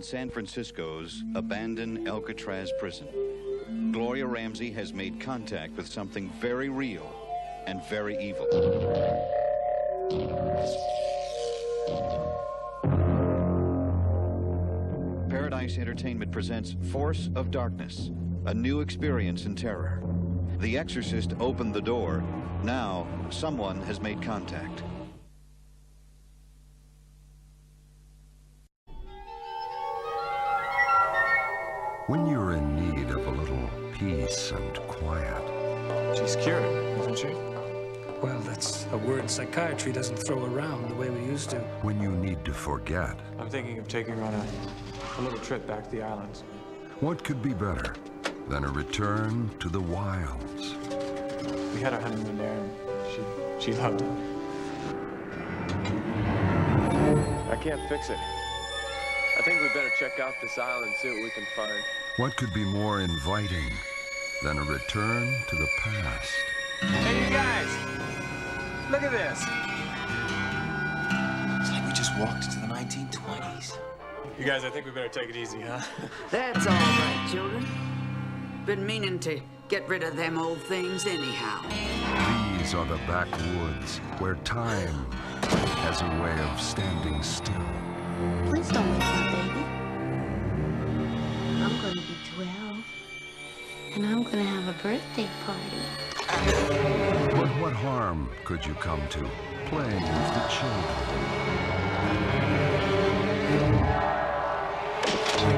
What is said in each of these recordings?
in San Francisco's abandoned Alcatraz prison, Gloria Ramsey has made contact with something very real and very evil. Paradise Entertainment presents Force of Darkness, a new experience in terror. The Exorcist opened the door. Now, someone has made contact. When you're in need of a little peace and quiet. She's cured, isn't she? Well, that's a word psychiatry doesn't throw around the way we used to. When you need to forget. I'm thinking of taking her on a little trip back to the islands. What could be better than a return to the wilds? We had our honeymoon there, and she loved it. I can't fix it. I think we better check out this island, see what we can find. What could be more inviting than a return to the past? Hey, you guys! Look at this! It's like we just walked to the 1920s. You guys, I think we better take it easy, huh? That's all right, children. Been meaning to get rid of them old things anyhow. These are the backwoods where time has a way of standing still. Please don't wake up, baby. I'm going to be 12, and I'm going to have a birthday party. But what harm could you come to playing with the children?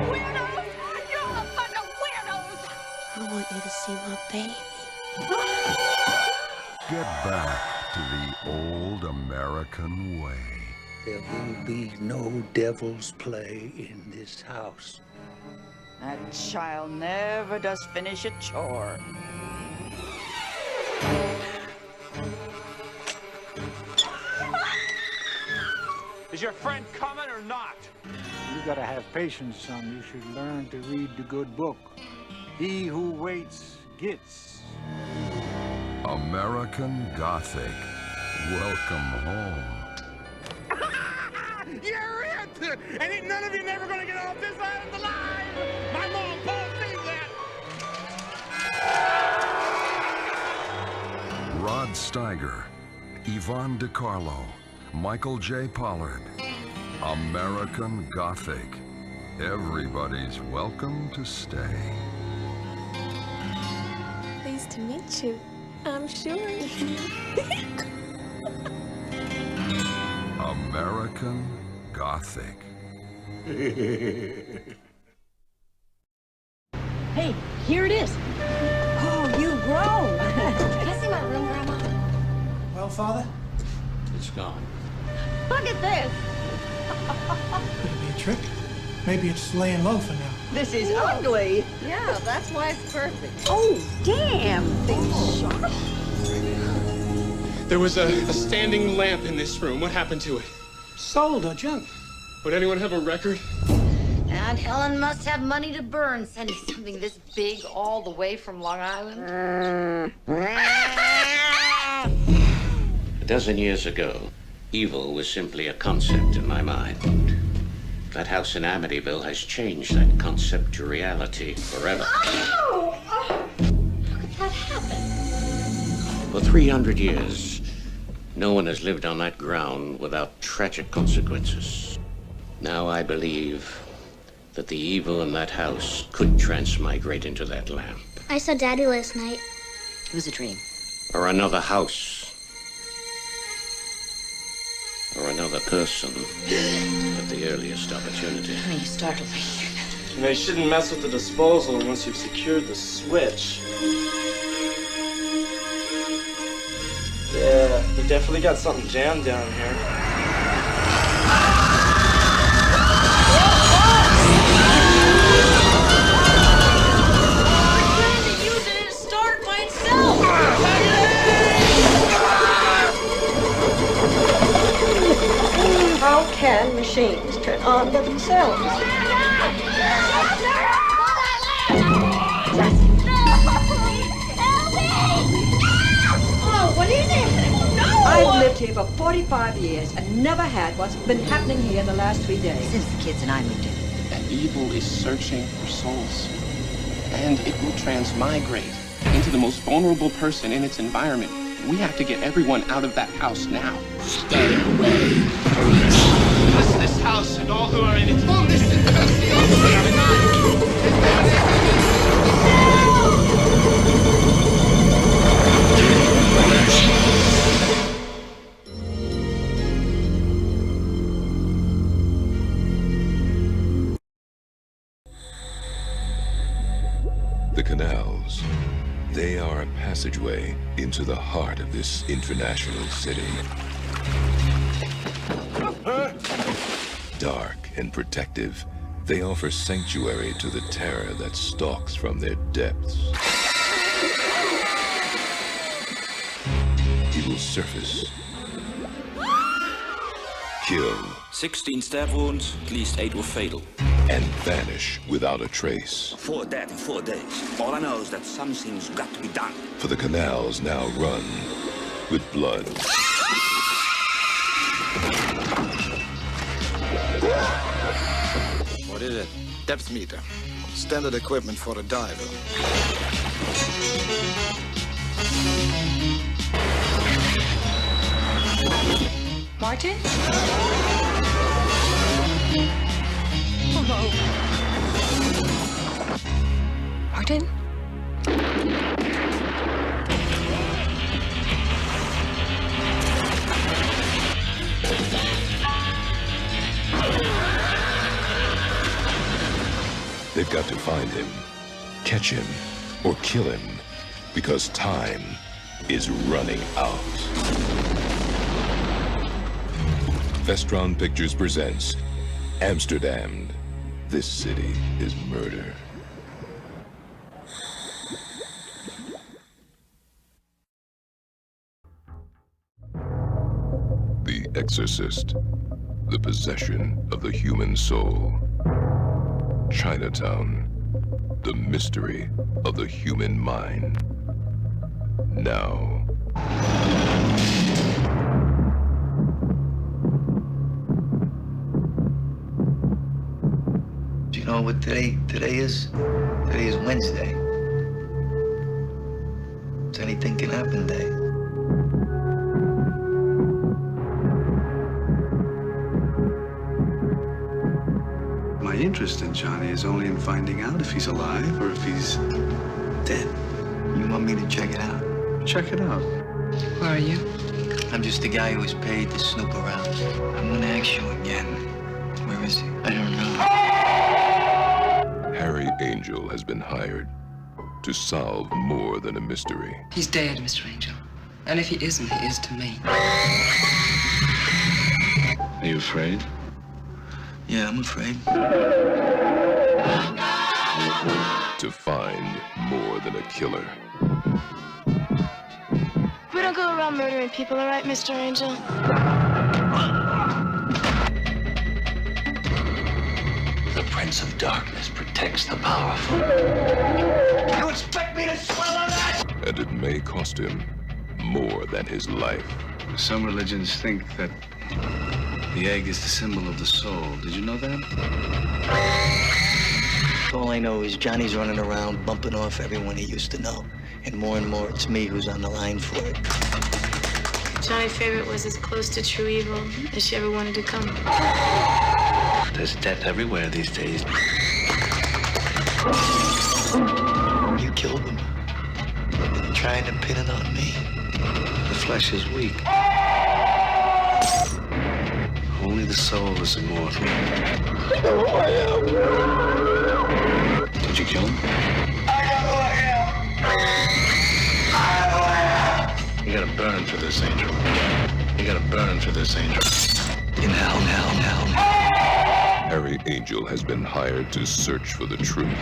Weirdos! You're a bunch of weirdos! I want you to see my baby. Get back to the old American way. There will be no devil's play in this house. That child never does finish a chore. Is your friend coming or not? You gotta have patience, son. You should learn to read the good book. He who waits gets. American Gothic. Welcome home. You're it! And ain't none of you never gonna get off this island alive! My mom, Paul, sees that! Rod Steiger, Yvonne DiCarlo, Michael J. Pollard. American Gothic. Everybody's welcome to stay. Pleased to meet you, I'm sure. American Gothic. Hey, here it is. Oh, you've grown. Can I see my room, Grandma? Well, Father? It's gone. Look at this. Could it be a trick? Maybe it's laying low for now. This is ugly. Yeah, that's why it's perfect. Oh, damn. Sharp. There was a standing lamp in this room. What happened to it? Sold or junk? Would anyone have a record? And Helen must have money to burn, sending something this big all the way from Long Island. A dozen years ago, evil was simply a concept in my mind. That house in Amityville has changed that concept to reality forever. Oh! How could that happen? For 300 years, no one has lived on that ground without tragic consequences. Now I believe that the evil in that house could transmigrate into that lamp. I saw Daddy last night. It was a dream. Or another house. Or another person at the earliest opportunity. You startled me. And they shouldn't mess with the disposal once you've secured the switch. Yeah, you definitely got something jammed down here. I tried to use it and start myself. How can machines turn on by themselves? Oh, what is it? No! I've lived here for 45 years and never had what's been happening here in the last 3 days. Since the kids and I moved in. evil is searching for souls. And it will transmigrate into the most vulnerable person in its environment. We have to get everyone out of that house now. Stay away. Bless this house and all who are in it. Oh, this is The canals, they are a passageway into the heart of this international city. Dark and protective, they offer sanctuary to the terror that stalks from their depths. He will surface, kill, 16 stab wounds, at least 8 were fatal. And vanish without a trace. 4 dead in 4 days. All I know is that something's got to be done. For the canals now run with blood. What is it? Depth meter. Standard equipment for a diver. Martin? Oh no. Martin? They've got to find him, catch him, or kill him, because time is running out. Vestron Pictures presents Amsterdam. This city is murder. The Exorcist, the possession of the human soul. Chinatown, the mystery of the human mind. Now. Do you know what today is? Today is Wednesday. It's anything can happen day. My interest in Johnny is only in finding out if he's alive or if he's dead. You want me to check it out? Check it out. Who are you? I'm just the guy who was paid to snoop around. I'm gonna ask you again. Where is he? I don't know. Harry Angel has been hired to solve more than a mystery. He's dead, Mr. Angel. And if he isn't, he is to me. Are you afraid? Yeah, I'm afraid. To find more than a killer. We don't go around murdering people, all right, Mr. Angel? The Prince of Darkness protects the powerful. You expect me to swallow that? And it may cost him more than his life. Some religions think that the egg is the symbol of the soul. Did you know that? All I know is Johnny's running around bumping off everyone he used to know. And more it's me who's on the line for it. Johnny's favorite was as close to true evil as she ever wanted to come. There's death everywhere these days. You killed him. Trying to pin it on me. The flesh is weak. Only the soul is immortal. Did you kill him? You gotta burn for this, Angel. You gotta burn for this, Angel. In hell. Harry Angel has been hired to search for the truth.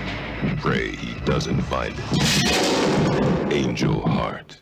Pray he doesn't find it. Angel Heart.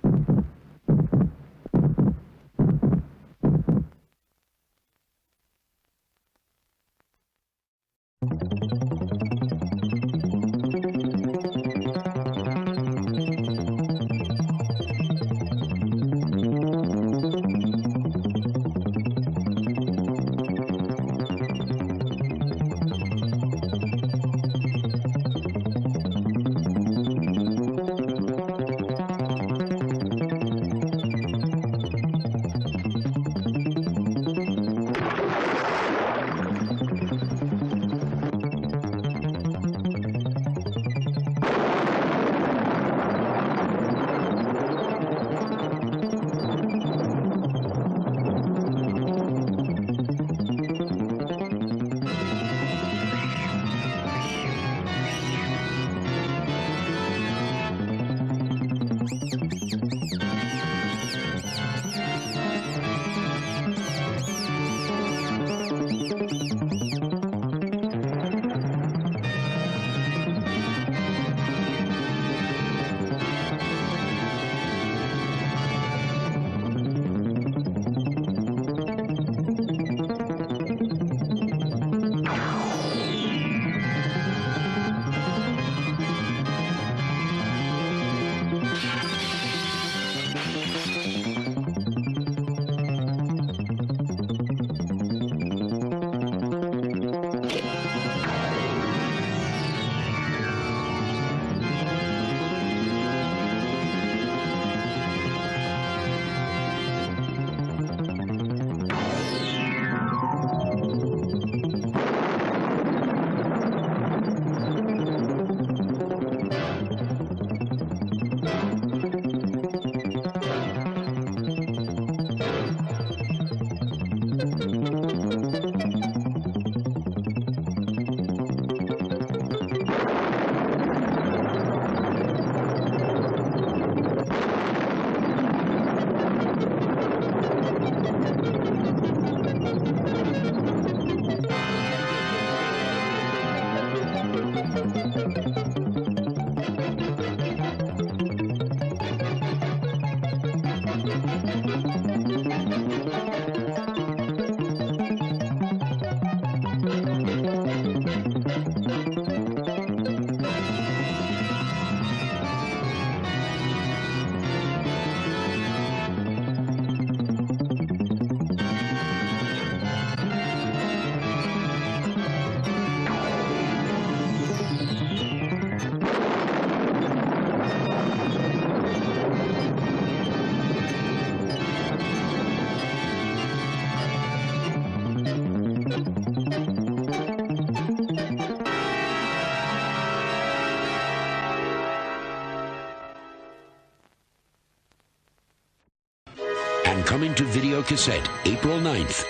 coming to video cassette April 9th.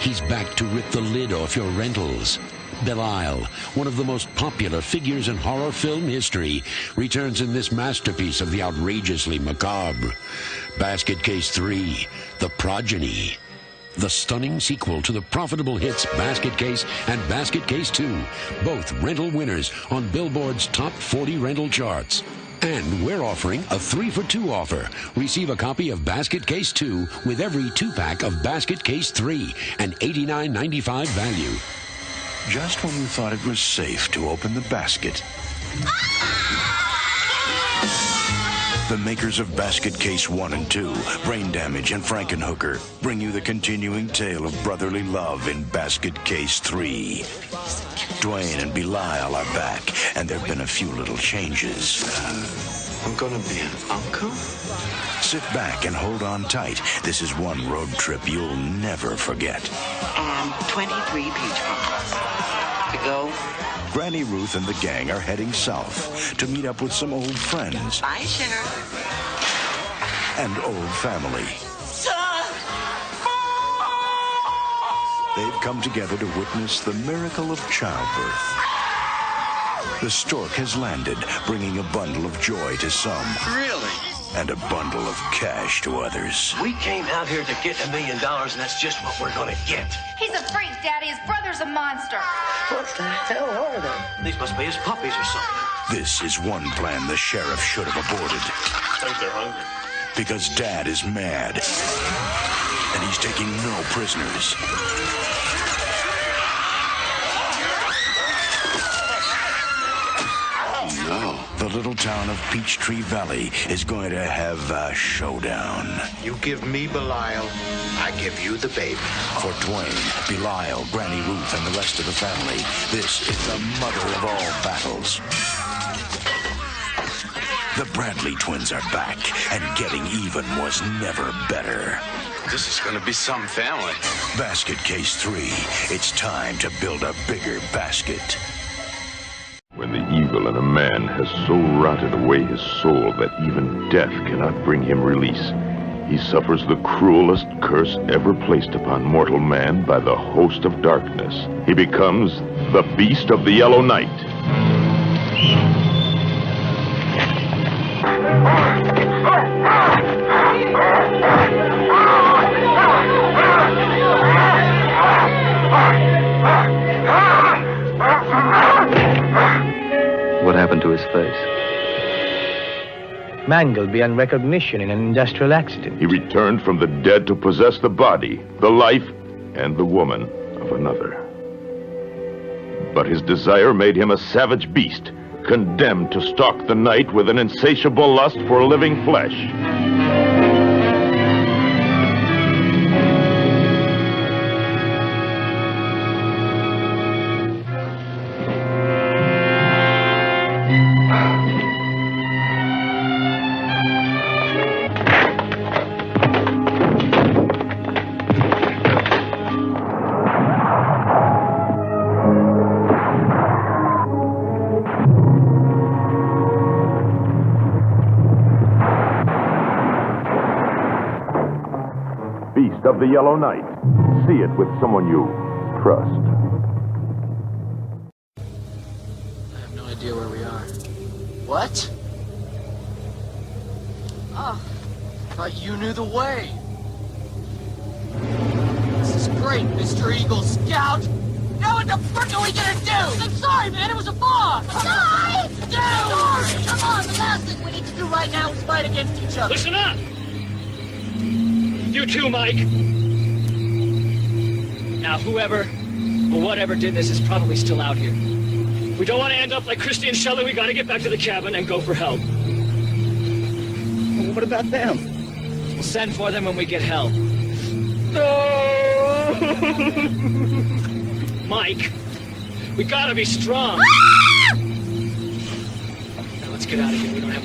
He's back to rip the lid off your rentals. Belial, one of the most popular figures in horror film history, returns in this masterpiece of the outrageously macabre. Basket Case 3, The Progeny. The stunning sequel to the profitable hits Basket Case and Basket Case 2, both rental winners on Billboard's top 40 rental charts. And we're offering a 3-for-2 offer. Receive a copy of Basket Case 2 with every 2-pack of Basket Case 3, an $89.95 value. Just when you thought it was safe to open the basket, the makers of Basket Case 1 and 2, Brain Damage and Frankenhooker, bring you the continuing tale of brotherly love in Basket Case 3. Dwayne and Belial are back, and there have been a few little changes. I'm gonna be an uncle? Sit back and hold on tight. This is one road trip you'll never forget. And 23 peach plums. To go? Granny Ruth and the gang are heading south to meet up with some old friends. Bye, Sheriff. And old family. They've come together to witness the miracle of childbirth. The stork has landed, bringing a bundle of joy to some. Really? And a bundle of cash to others. We came out here to get $1 million, and that's just what we're gonna get. He's a freak, Daddy. His brother's a monster. What the hell are they? These must be his puppies or something. This is one plan the sheriff should have aborted. I think they're hungry. Because Dad is mad. And he's taking no prisoners. No. The little town of Peachtree Valley is going to have a showdown. You give me Belial, I give you the baby. For Dwayne, Belial, Granny Ruth, and the rest of the family, this is the mother of all battles. The Bradley twins are back, and getting even was never better. This is gonna be some family. Basket Case 3. It's time to build a bigger basket. When the evil in a man has so rotted away his soul that even death cannot bring him release, he suffers the cruelest curse ever placed upon mortal man by the host of darkness. He becomes the Beast of the Yellow Night. What happened to his face? Mangled beyond recognition in an industrial accident. He returned from the dead to possess the body, the life, and the woman of another. But his desire made him a savage beast, condemned to stalk the night with an insatiable lust for living flesh. Beast of the Yellow Night. See it with someone you trust. I have no idea where we are. What? Oh, thought you knew the way. This is great, Mr. Eagle Scout. Now what the frick are we gonna do? I'm sorry, man. It was a bomb. Sorry! Dude! Sorry! Come on, the last thing we need to do right now is fight against each other. Listen up! You too, Mike. Now, whoever or whatever did this is probably still out here. We don't want to end up like Christy and Shelley. We got to get back to the cabin and go for help. Well, what about them? We'll send for them when we get help. No! Mike, we gotta be strong. Now let's get out of here. We don't have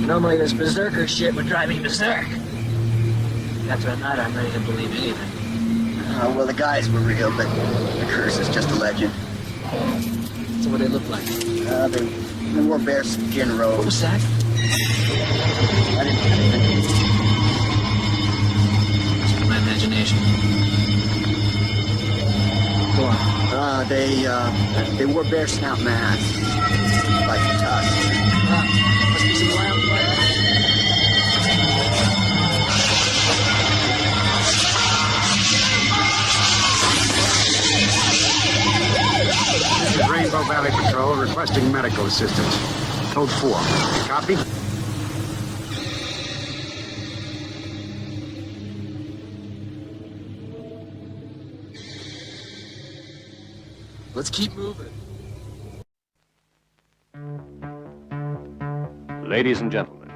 Normally this berserker shit would drive me berserk. After a night, I'm ready to believe anything. Well, the guys were real, but the curse is just a legend. So what do they look like? They wore bearskin robes. What was that? It's my imagination. Go on. They wore bear snout masks. Like tusks. Must be some wildlife. This is Rainbow Valley Patrol requesting medical assistance. Code 4. Copy? Let's keep moving. Ladies and gentlemen,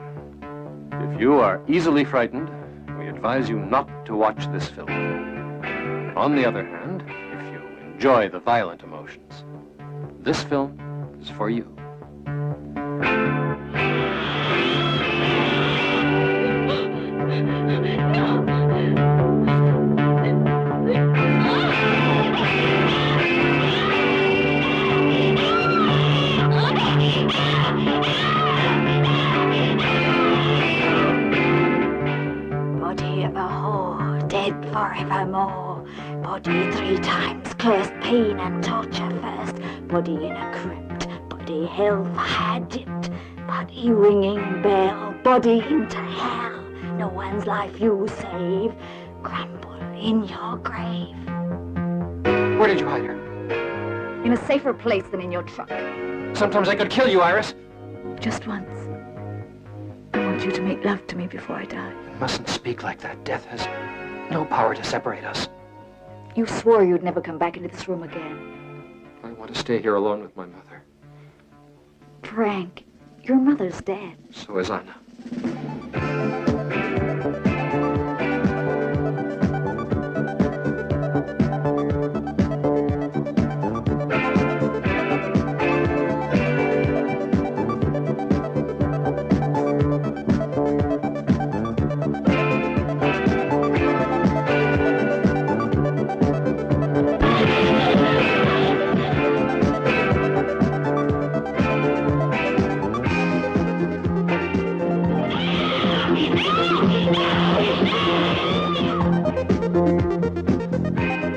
if you are easily frightened, we advise you not to watch this film. On the other hand, if you enjoy the violent emotions, this film is for you. Body of a whore, dead forevermore. Body 3 times cursed, pain and torture first. Body in a crypt, body hellfire dipped. Body ringing bell, body into hell. No one's life you save, crumble in your grave. Where did you hide her? In a safer place than in your truck. Sometimes I could kill you, Iris. Just once. I want you to make love to me before I die. You mustn't speak like that. Death has no power to separate us. You swore you'd never come back into this room again. I want to stay here alone with my mother. Frank, your mother's dead. So is Anna.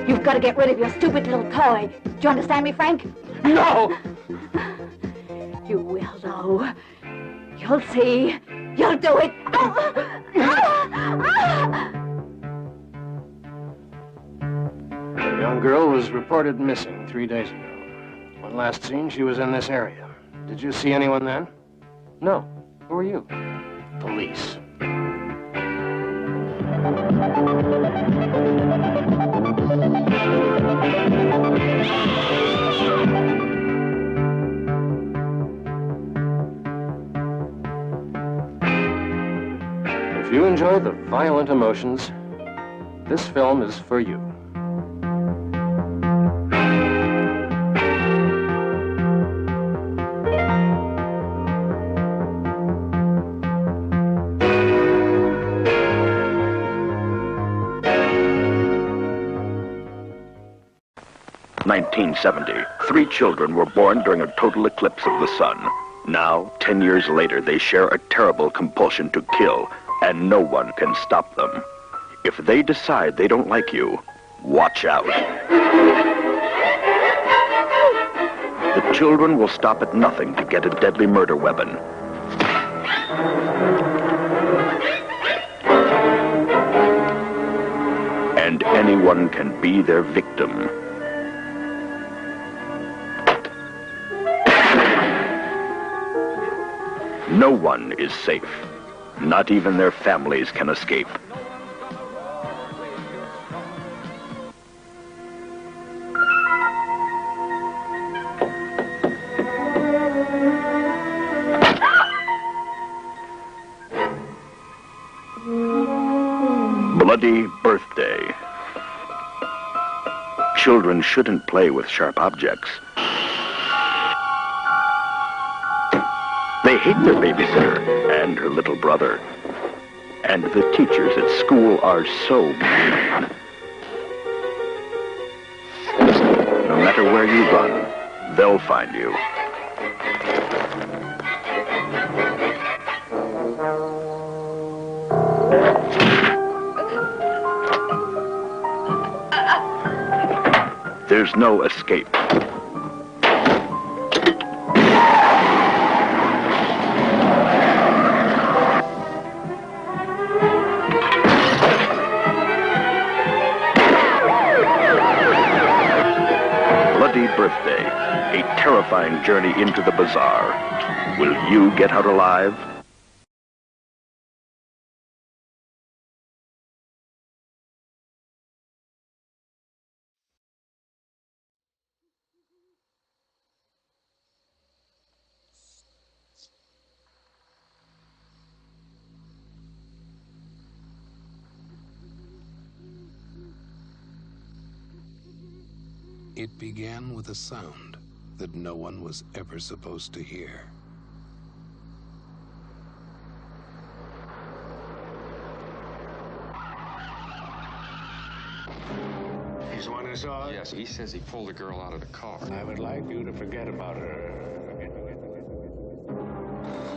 You've got to get rid of your stupid little toy. Do you understand me, Frank? No! You will, though. You'll see. You'll do it. A young girl was reported missing 3 days ago. When last seen, she was in this area. Did you see anyone then? No. Who are you? Police. If you enjoy the violent emotions, this film is for you. "1970. 3 children were born during a total eclipse of the sun. Now, 10 years later, they share a terrible compulsion to kill, and no one can stop them. If they decide they don't like you, watch out. The children will stop at nothing to get a deadly murder weapon. And anyone can be their victim. No one is safe. Not even their families can escape. Bloody birthday. Children shouldn't play with sharp objects. They hate their babysitter and her little brother. And the teachers at school are so mean. No matter where you run, they'll find you. There's no escape. Bloody Birthday, a terrifying journey into the bazaar. Will you get out alive? It began with a sound that no one was ever supposed to hear. He's the one who saw it? Yes, he says he pulled the girl out of the car. I would like you to forget about her.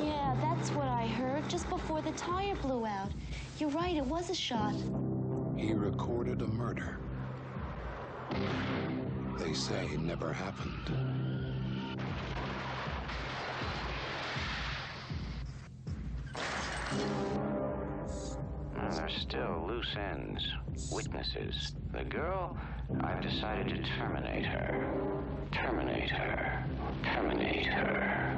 Yeah, that's what I heard just before the tire blew out. You're right, it was a shot. He recorded a murder. They say it never happened. There's still loose ends, witnesses. The girl, I've decided to terminate her. Terminate her. Terminate her.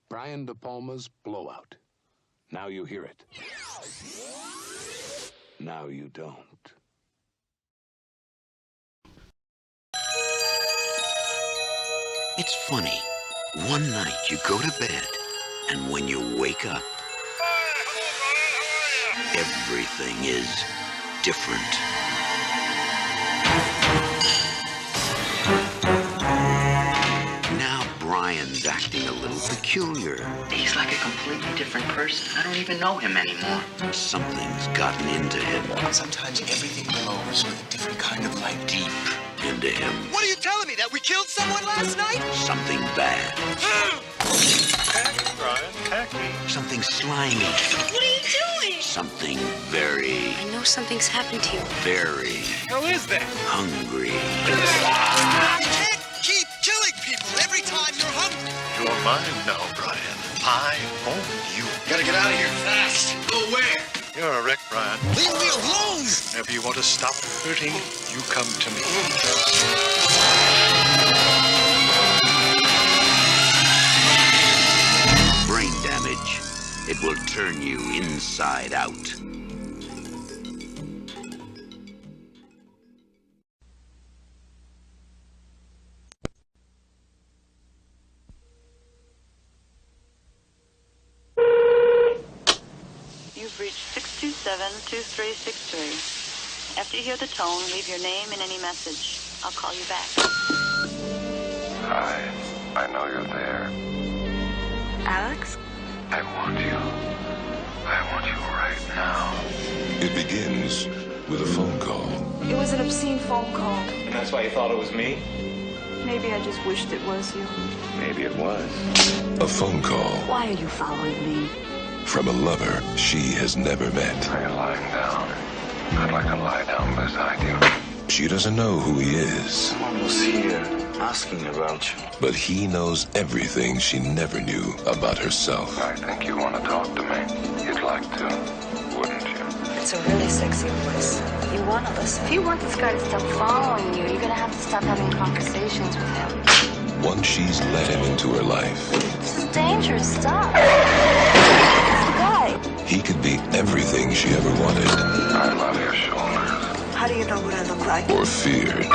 Brian De Palma's Blowout. Now you hear it. Now you don't. It's funny. One night you go to bed, and when you wake up, everything is different. Now Brian's acting a little peculiar. He's like a completely different person. I don't even know him anymore. Something's gotten into him. Sometimes everything glows with a different kind of light. Deep into him. What are you telling me? That we killed someone last night? Something bad. Tacky, Brian, tacky. Something slimy. What are you doing? Something very, I know something's happened to you. very How is that? hungry. You can't keep killing people every time you're hungry. You're mine now, Brian. I own you. Gotta get out of here fast. Go where? You're a wreck, Brian. Leave me alone! If you want to stop hurting, you come to me. Brain damage. It will turn you inside out. You've reached 627-2363. After you hear the tone, leave your name and any message. I'll call you back. Hi, I know you're there. Alex? I want you. I want you right now. It begins with a phone call. It was an obscene phone call. And that's why you thought it was me? Maybe I just wished it was you. Maybe it was. A phone call Why are you following me? from a lover she has never met. Are you lying down? I'd like to lie down beside you. She doesn't know who he is, Someone was here asking about you. but he knows everything she never knew about herself. I think you want to talk to me. You'd like to, wouldn't you? It's a really sexy voice. You want to listen. If you want this guy to stop following you, you're gonna have to stop having conversations with him. Once she's let him into her life, This is dangerous stuff. It's the guy. he could be everything she ever wanted I love your shoulders. How do you know what I look like? or feared. You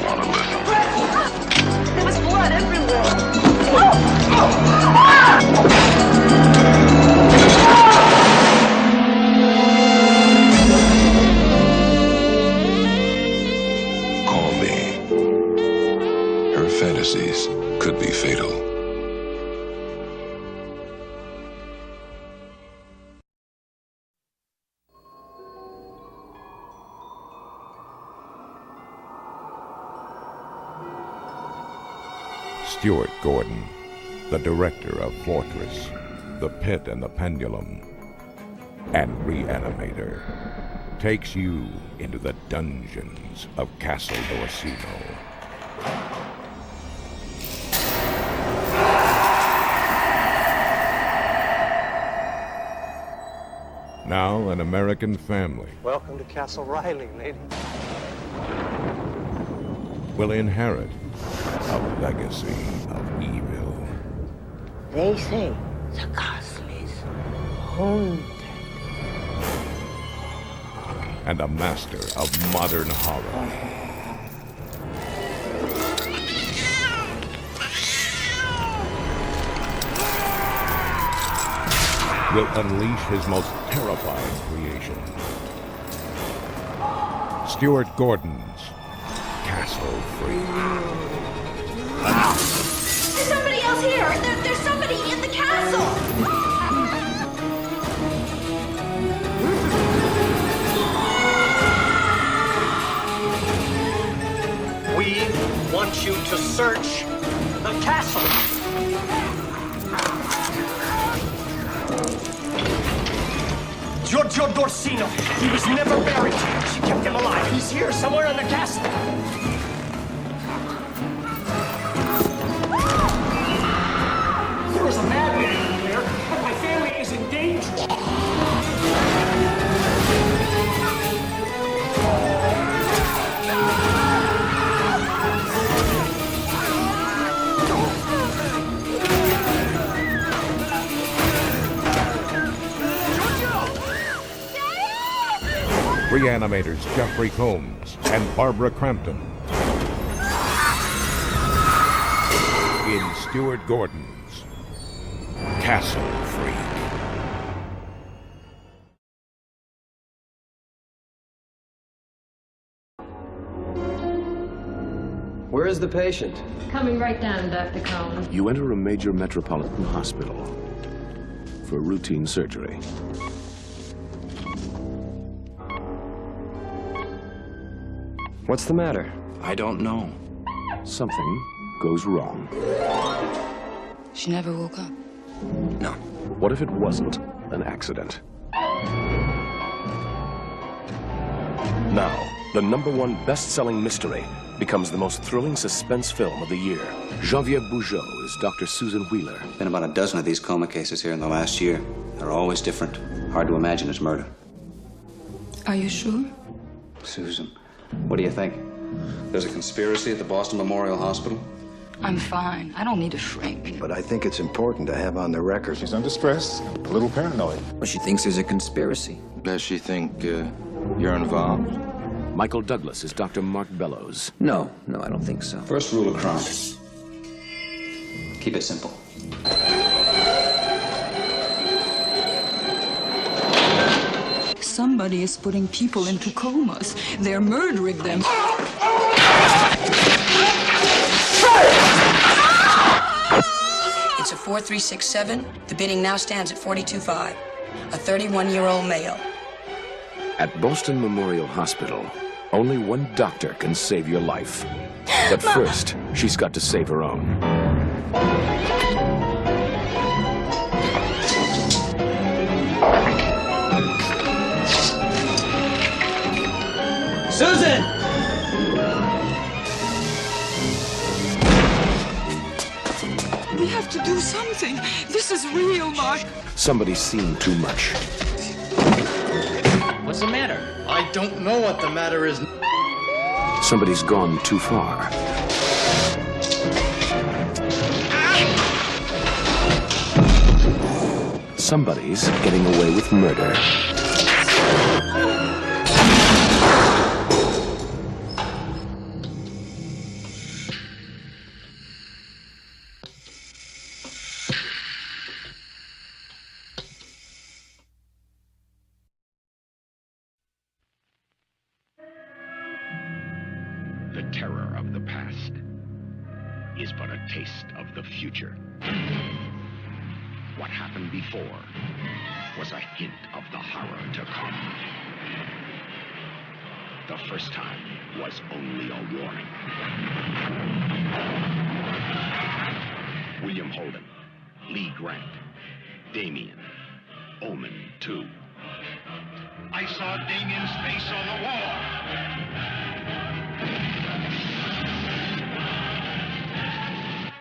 want to listen? There was blood everywhere. Call me Stuart Gordon, the director of Fortress, The Pit and the Pendulum, and Reanimator, takes you into the dungeons of Castle Dorsino. Now an American family Welcome to Castle Riley, lady. will inherit a legacy of evil. They say the castle is haunted. And a master of modern horror will unleash his most terrifying creation. Stuart Gordon's Castle Freak. There's somebody else here! There's somebody in the castle! We want you to search the castle. Giorgio Dorsino. He was never buried. She kept him alive. He's here somewhere in the castle. There was a madman in there, but my family is in danger. Reanimators Jeffrey Combs and Barbara Crampton in Stuart Gordon's Castle Freak. Where is the patient? Coming right down, Dr. Combs. You enter a major metropolitan hospital for routine surgery. What's the matter? I don't know. Something goes wrong. She never woke up. No. What if it wasn't an accident? Now, the #1 best-selling mystery becomes the most thrilling suspense film of the year. Geneviève Bujold is Dr. Susan Wheeler. Been about a dozen of these coma cases here in the last year. They're always different. Hard to imagine it's murder. Are you sure? Susan, what do you think? There's a conspiracy at the Boston Memorial Hospital? I'm fine. I don't need to shrink. But I think it's important to have on the record. She's under stress, a little paranoid. Well, she thinks there's a conspiracy. Does she think you're involved? Michael Douglas is Dr. Mark Bellows. No, I don't think so. First rule of crime. Keep it simple. Somebody is putting people into comas. They're murdering them. It's a 4367. The bidding now stands at 42.5. A 31-year-old male. At Boston Memorial Hospital, only one doctor can save your life. But first, she's got to save her own. Susan! We have to do something. This is real, Mark. Somebody's seen too much. What's the matter? I don't know what the matter is. Somebody's gone too far. Somebody's getting away with murder. The terror of the past is but a taste of the future. What happened before was a hint of the horror to come. The first time was only a warning. William Holden, Lee Grant, Damien, Omen 2. I saw Damien's face on the wall.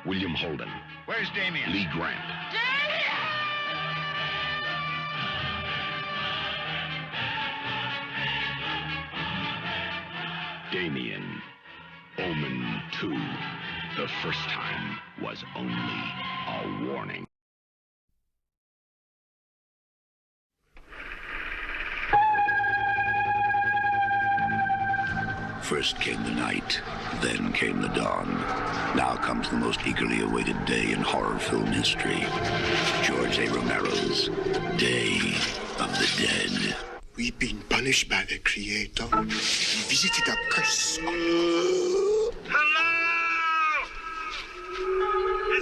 William Holden. Where's Damien? Lee Grant. Damien, Omen 2. The first time was only a warning. First came the night, then came the dawn. Now comes the most eagerly awaited day in horror film history. George A. Romero's Day of the Dead. We've been punished by the Creator. We visited a curse. Is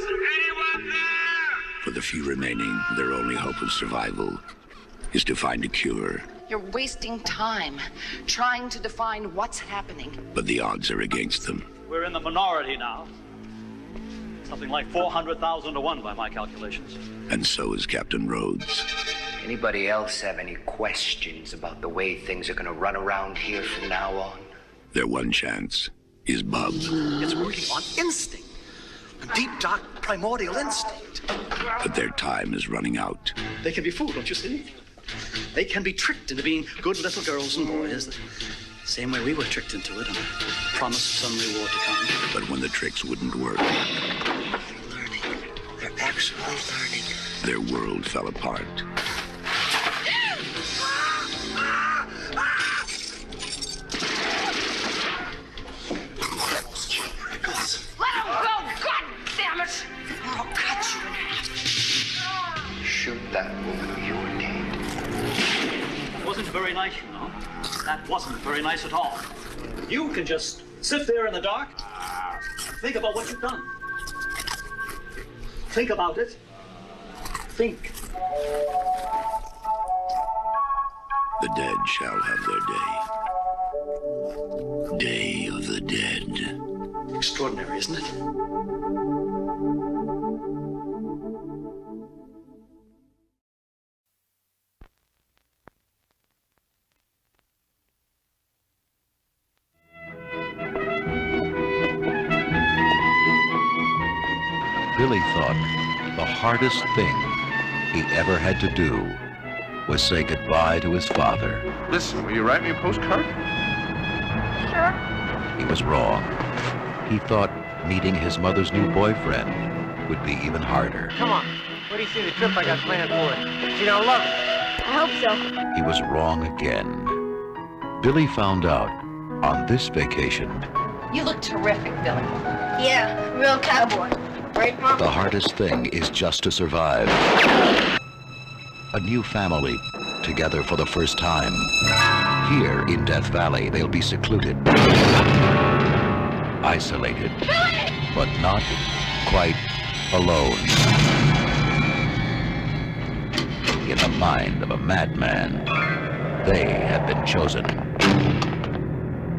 anyone there? For the few remaining, their only hope of survival is to find a cure. You're wasting time trying to define what's happening. But the odds are against them. We're in the minority now. Something like 400,000 to 1 by my calculations. And so is Captain Rhodes. Anybody else have any questions about the way things are going to run around here from now on? Their one chance is Bub. It's working on instinct. A deep, dark, primordial instinct. But their time is running out. They can be fooled, don't you see? They can be tricked into being good little girls and boys. The same way we were tricked into it and promised some reward to come. But when the tricks wouldn't work... They're learning. They're actually learning. Their world fell apart. Let him go! God damn it! Or I'll cut you in half. Shoot that woman, you're dead. Wasn't very nice, you know. That wasn't very nice at all. You can just sit there in the dark, think about what you've done. Think about it. Think. The dead shall have their day. Day of the Dead. Extraordinary, isn't it? Billy thought the hardest thing he ever had to do was say goodbye to his father. Listen, will you write me a postcard? Sure. He was wrong. He thought meeting his mother's new boyfriend would be even harder. Come on. What do you see the trip I got planned for us? You don't love it. I hope so. He was wrong again. Billy found out on this vacation You look terrific, Billy. Yeah, real cowboy. Great mom. the hardest thing is just to survive. A new family, together for the first time. Here in Death Valley, they'll be secluded, isolated, but not quite alone. In the mind of a madman, they have been chosen.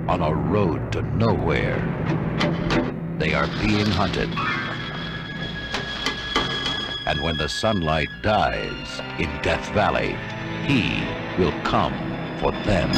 On a road to nowhere, they are being hunted. And when the sunlight dies in Death Valley, he will come for them.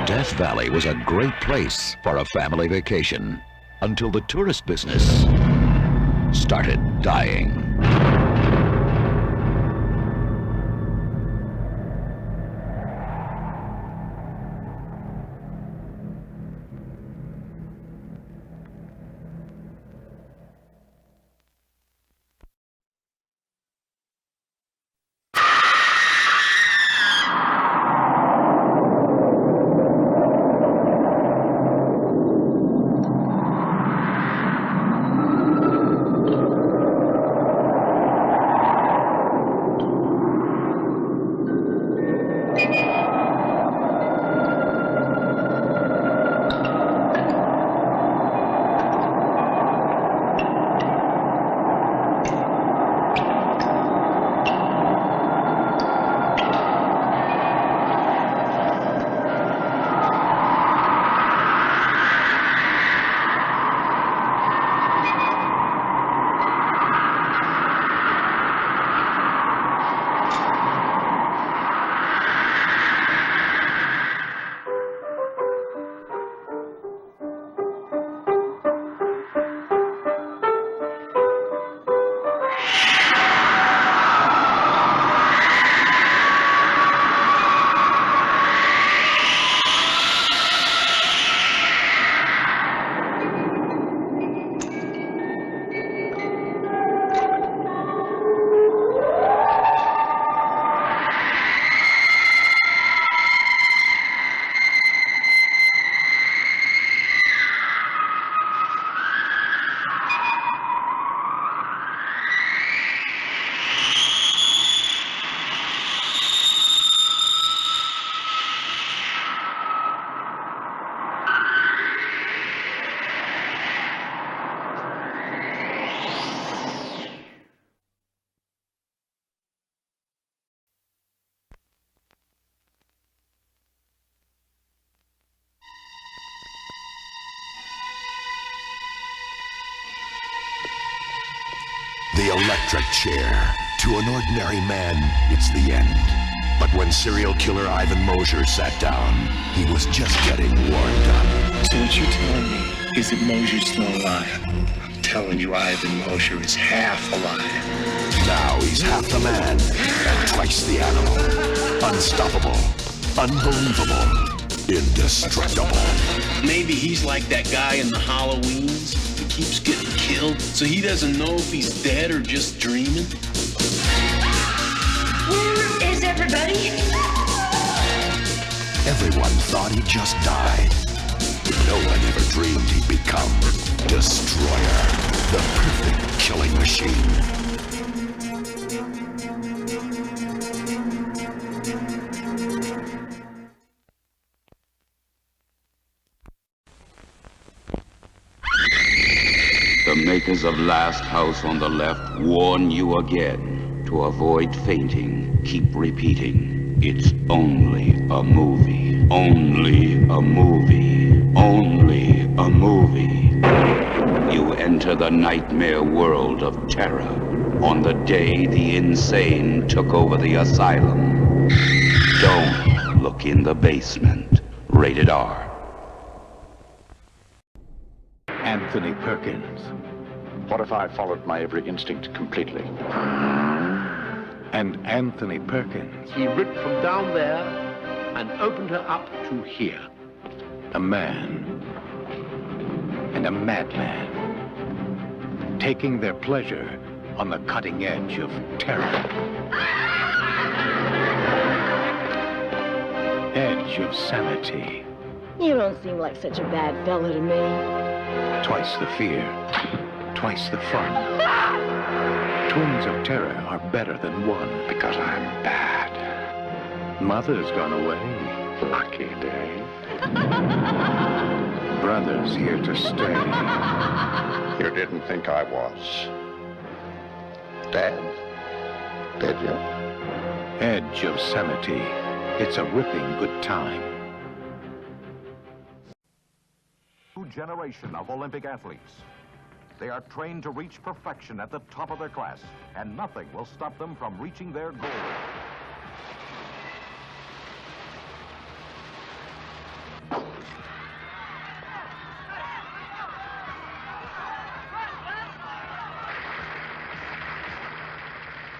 Death Valley was a great place for a family vacation until the tourist business started dying. The electric chair. To an ordinary man, it's the end. But when serial killer Ivan Mosher sat down, he was just getting warmed up. So what you're telling me is that Mosher's still alive? I'm telling you, Ivan Mosher is half alive. Now he's half the man and twice the animal. Unstoppable, unbelievable, indestructible. Maybe he's like that guy in the Halloweens who keeps getting killed, so he doesn't know if he's dead or just dreaming. Where is everybody? Everyone thought he just died. No one ever dreamed he'd become Destroyer, the perfect killing machine. The makers of Last House on the Left warn you again to avoid fainting. Keep repeating. It's only a movie. Only a movie. Only a movie. You enter the nightmare world of terror on the day the insane took over the asylum. Don't look in the basement. Rated R. Anthony Perkins. What if I followed my every instinct completely? And Anthony Perkins. He ripped from down there and opened her up to here. A man and a madman, taking their pleasure on the cutting edge of terror. Edge of sanity. You don't seem like such a bad fella to me. Twice the fear, twice the fun. Twins of terror are better than one. Because I'm bad. Mother's gone away. Lucky day. Brother's here to stay. You didn't think I was dead, did you? Edge of sanity. It's a ripping good time. New generation of Olympic athletes. They are trained to reach perfection at the top of their class, and nothing will stop them from reaching their goal.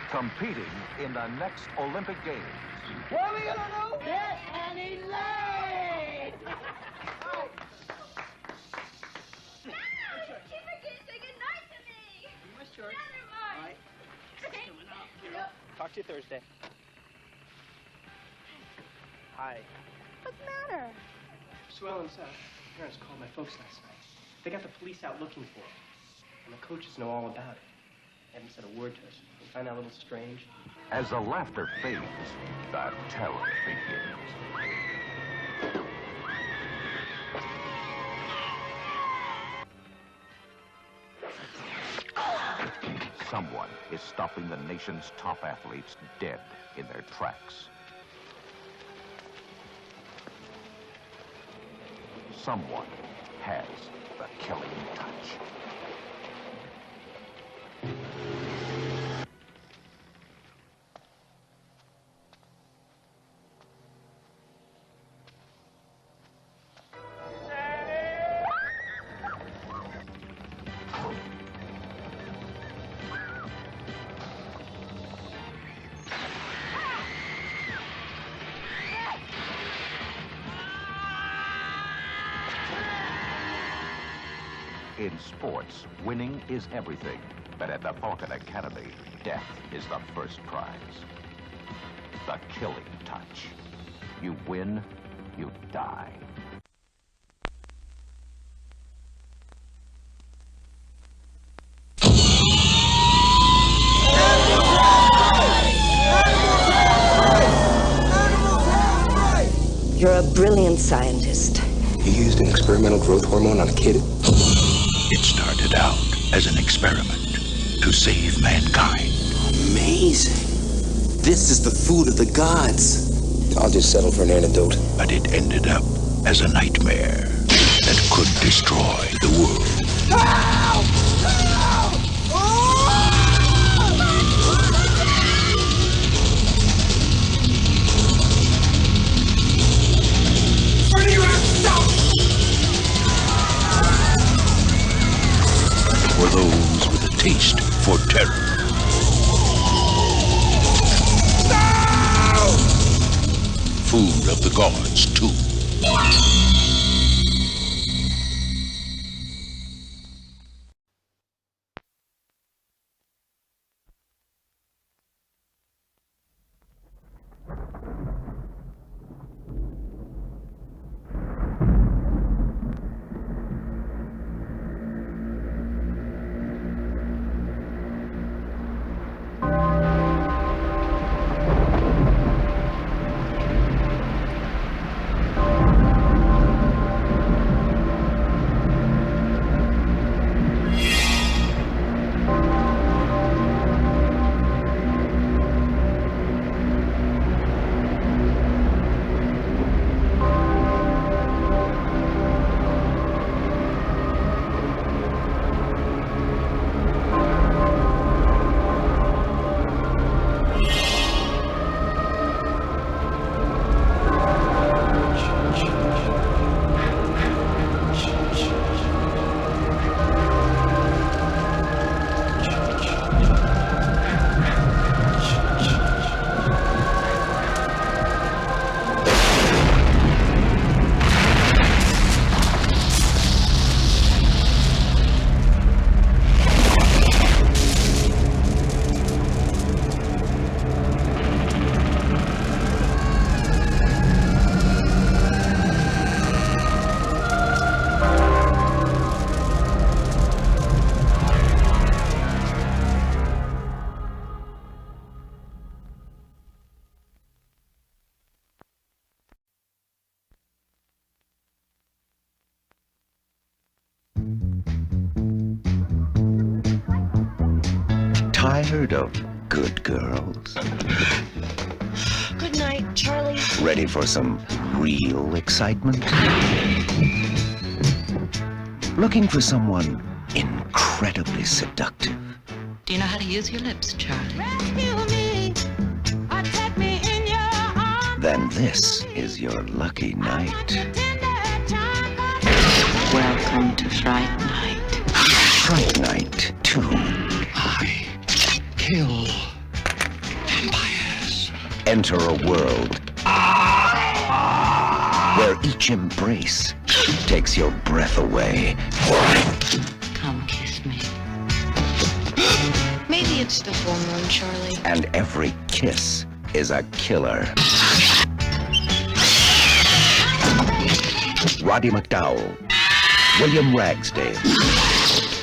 Competing in the next Olympic Games. What are we gonna do? Get any laid! Talk to you Thursday. Hi. What's the matter? Sue Ellen's parents called my folks last night. They got the police out looking for him. And the coaches know all about it. They haven't said a word to us. We find that a little strange. As the laughter fades, the terror begins. Someone is stopping the nation's top athletes dead in their tracks. Someone has the killing touch. In sports, winning is everything. But at the Falcon Academy, death is the first prize. The killing touch. You win, you die. You're a brilliant scientist. You used an experimental growth hormone on a kid? It started out as an experiment to save mankind. Amazing. This is the food of the gods. I'll just settle for an antidote. But it ended up as a nightmare that could destroy the world. Help! Help! Oh! taste for terror. No! Food of the Gods 2. Tired of good girls? Good night, Charlie. Ready for some real excitement? Looking for someone incredibly seductive? Do you know how to use your lips, Charlie? Then this is your lucky night. Welcome to Fright Night. Fright Night 2. I kill vampires. Enter a world where each embrace takes your breath away. Come kiss me. Maybe it's the full moon, Charlie. And every kiss is a killer. Roddy McDowell, William Ragsdale.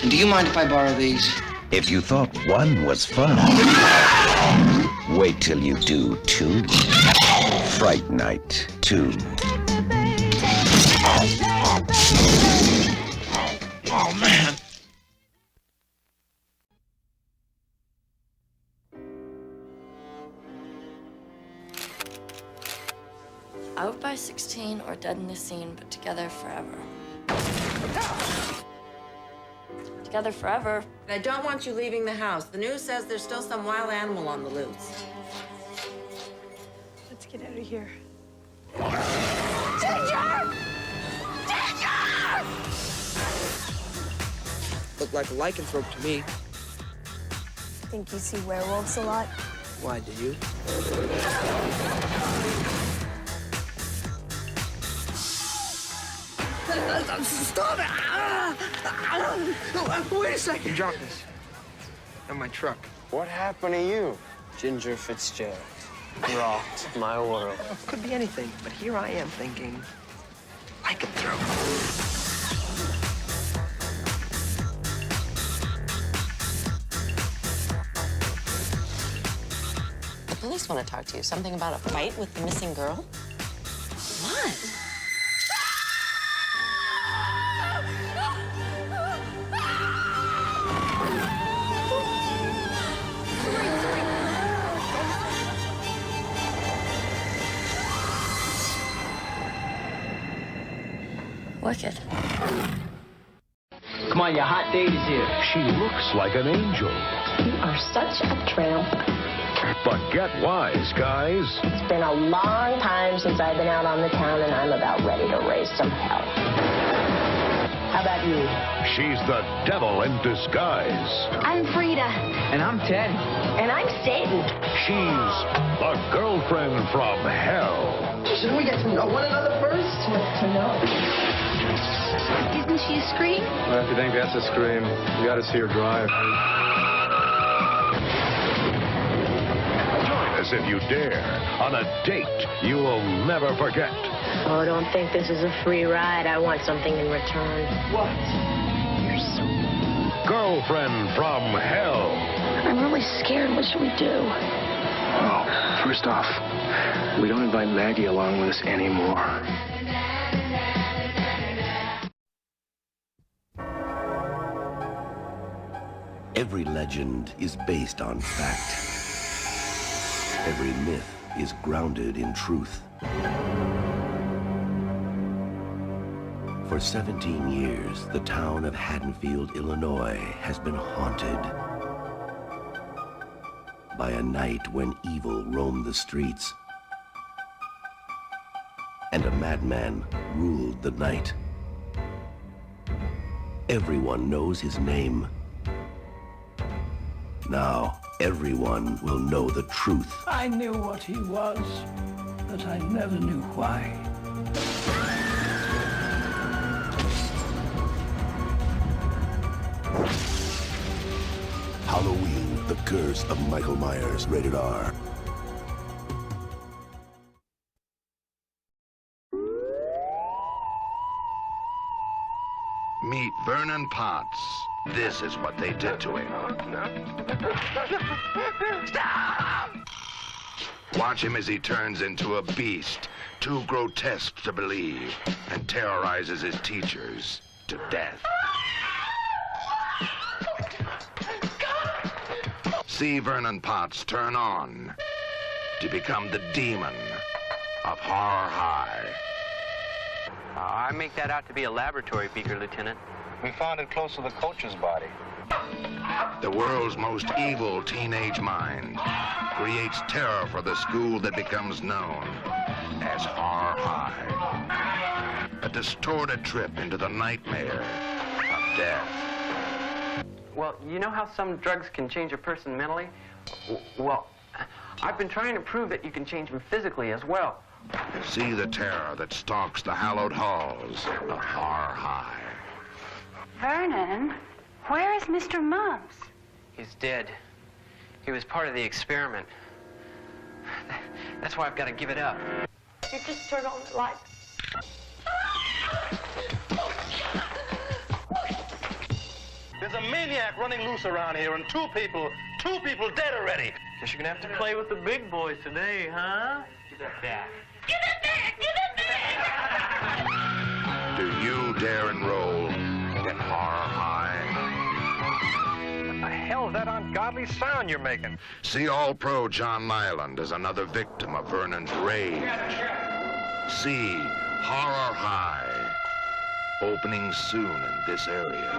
Do you mind if I borrow these? If you thought one was fun, wait till you do 2. Fright Night 2. Oh, man. Out by 16 or dead in the scene, but together forever. Together forever. I don't want you leaving the house. The news says there's still some wild animal on the loose. Let's get out of here. Danger! Danger! Looked like a lycanthrope to me. Think you see werewolves a lot? Why, do you? Stop it! Wait a second. Drop this. And my truck. What happened to you? Ginger Fitzgerald rocked my world. Could be anything, but here I am thinking, lycanthrope. The police want to talk to you. Something about a fight with the missing girl? What? Wicked. Come on, your hot date is here. She looks like an angel. You are such a tramp. But get wise, guys. It's been a long time since I've been out on the town, and I'm about ready to raise some hell. How about you? She's the devil in disguise. I'm Frida. And I'm Ted. And I'm Satan. She's the girlfriend from hell. Shouldn't we get to know one another first? To know? Isn't she a scream? Well, if you think that's a scream, you gotta see her drive. Join us if you dare on a date you will never forget. Oh, don't think this is a free ride. I want something in return. What? You're so... Girlfriend from hell. I'm really scared. What should we do? Well, first off, we don't invite Maggie along with us anymore. Every legend is based on fact. Every myth is grounded in truth. For 17 years, the town of Haddonfield, Illinois, has been haunted by a night when evil roamed the streets and a madman ruled the night. Everyone knows his name. Now, everyone will know the truth. I knew what he was, but I never knew why. Halloween, The Curse of Michael Myers, rated R. Meet Vernon Potts. This is what they did to him. Stop! Watch him as he turns into a beast, too grotesque to believe, and terrorizes his teachers to death. See Vernon Potts turn on to become the demon of Horror High. I make that out to be a laboratory beaker, Lieutenant. We found it close to the coach's body. The world's most evil teenage mind creates terror for the school that becomes known as Horror High. A distorted trip into the nightmare of death. Well, you know how some drugs can change a person mentally? Well, I've been trying to prove that you can change them physically as well. See the terror that stalks the hallowed halls of Horror High. Vernon, where is Mr. Mumps? He's dead. He was part of the experiment. That's why I've got to give it up. You just turn on the light. There's a maniac running loose around here, and two people dead already. Guess you're gonna have to play with the big boys today, huh? Give that back. Give it back! Give it back! Do you dare enroll in Horror High? What the hell is that ungodly sound you're making? See All-Pro John Nyland as another victim of Vernon's rage. See Horror High, opening soon in this area.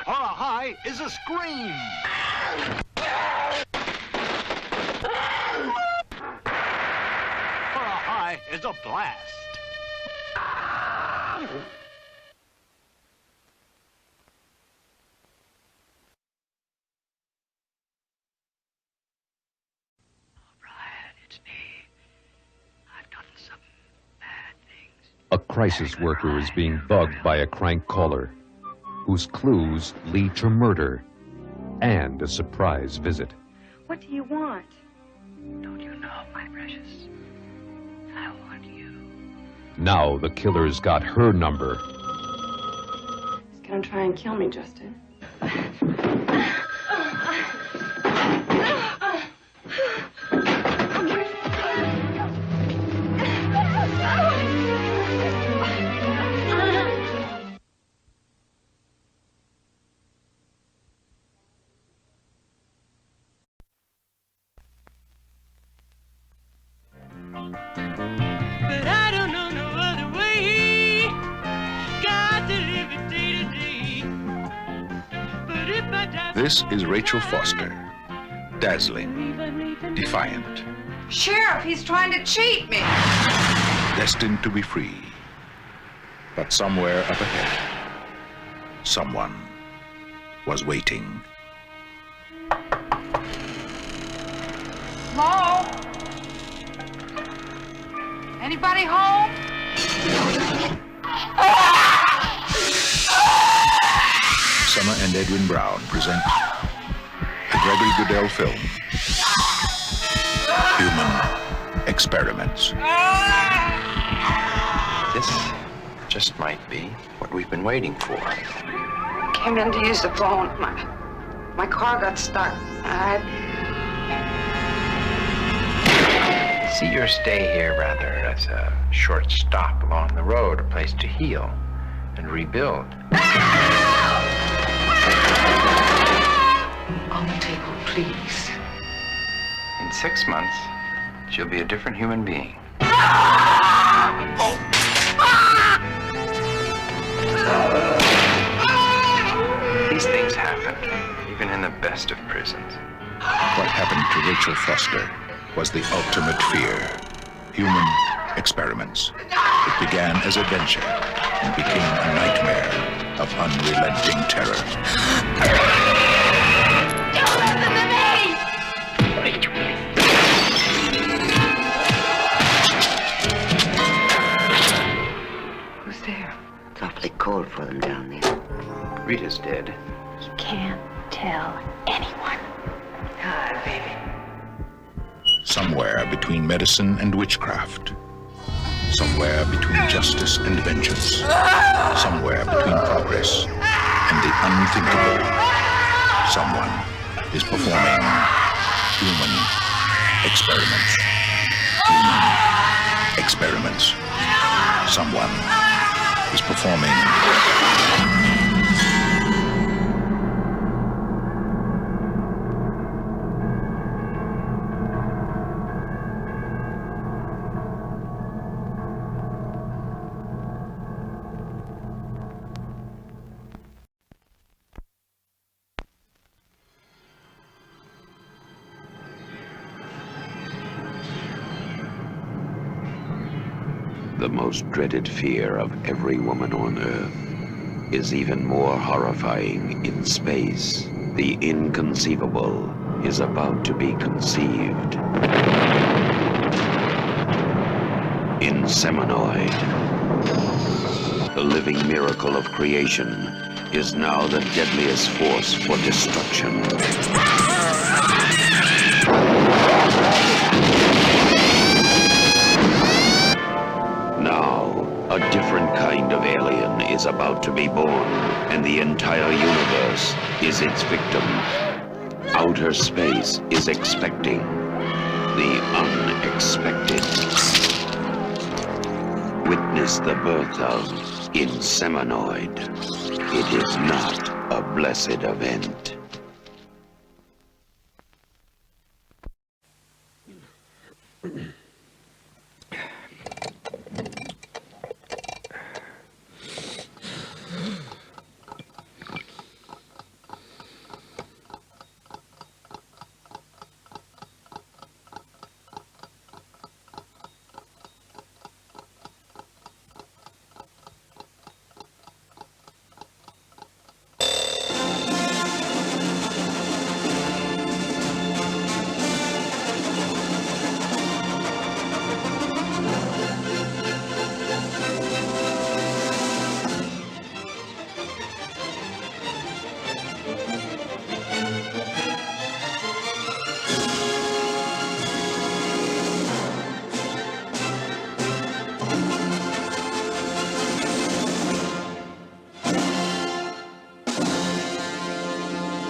Horror High is a scream. Horror High is a blast. A crisis worker is being bugged by a crank caller, whose clues lead to murder and a surprise visit. What do you want? Don't you know, my precious? I want you. Now the killer's got her number. He's gonna try and kill me, Justin. This is Rachel Foster, dazzling, defiant, Sheriff, he's trying to cheat me. destined to be free. But somewhere up ahead, someone was waiting. Hello? Anybody home? Summer and Edwin Brown present the Gregory Goodell film, Human Experiments. This just might be what we've been waiting for. Came in to use the phone. My car got stuck. I See your stay here rather as a short stop along the road, a place to heal and rebuild. On the table, please. In 6 months, she'll be a different human being. These things happen, even in the best of prisons. What happened to Rachel Foster was the ultimate fear. Human experiments. It began as adventure and became a nightmare of unrelenting terror. Don't listen to me! Who's there? It's awfully cold for them down there. Rita's dead. You can't tell anyone. Hi, baby. Somewhere between medicine and witchcraft. Somewhere between justice and vengeance. Somewhere between progress and the unthinkable. Someone is performing human experiments. Human experiments. Someone is performing. The most dreaded fear of every woman on Earth is even more horrifying in space. The inconceivable is about to be conceived. In Seminoid, the living miracle of creation is now the deadliest force for destruction. Now, a different kind of alien is about to be born, and the entire universe is its victim. Outer space is expecting the unexpected. Witness the birth of Inseminoid. It is not a blessed event.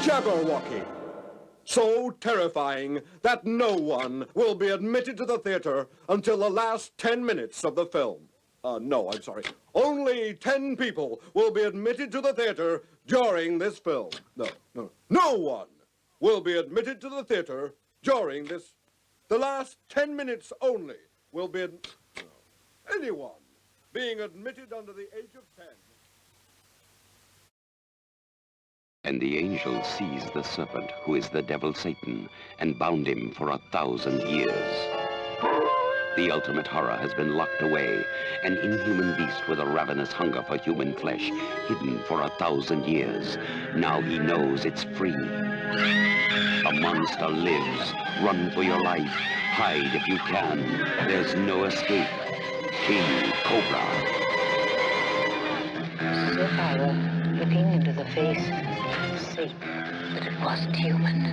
Jabberwocky. So terrifying that no one will be admitted to the theater until the last 10 minutes of the film. No, I'm sorry. Only 10 people will be admitted to the theater during this film. No one will be admitted to the theater during this. The last 10 minutes only will be anyone being admitted under the age of 10. And the angel seized the serpent, who is the devil Satan, and bound him for 1,000 years. The ultimate horror has been locked away, an inhuman beast with a ravenous hunger for human flesh, hidden for 1,000 years. Now he knows it's free. A monster lives. Run for your life. Hide if you can. There's no escape. King Cobra. So far, looking into the face, Satan, but it wasn't human.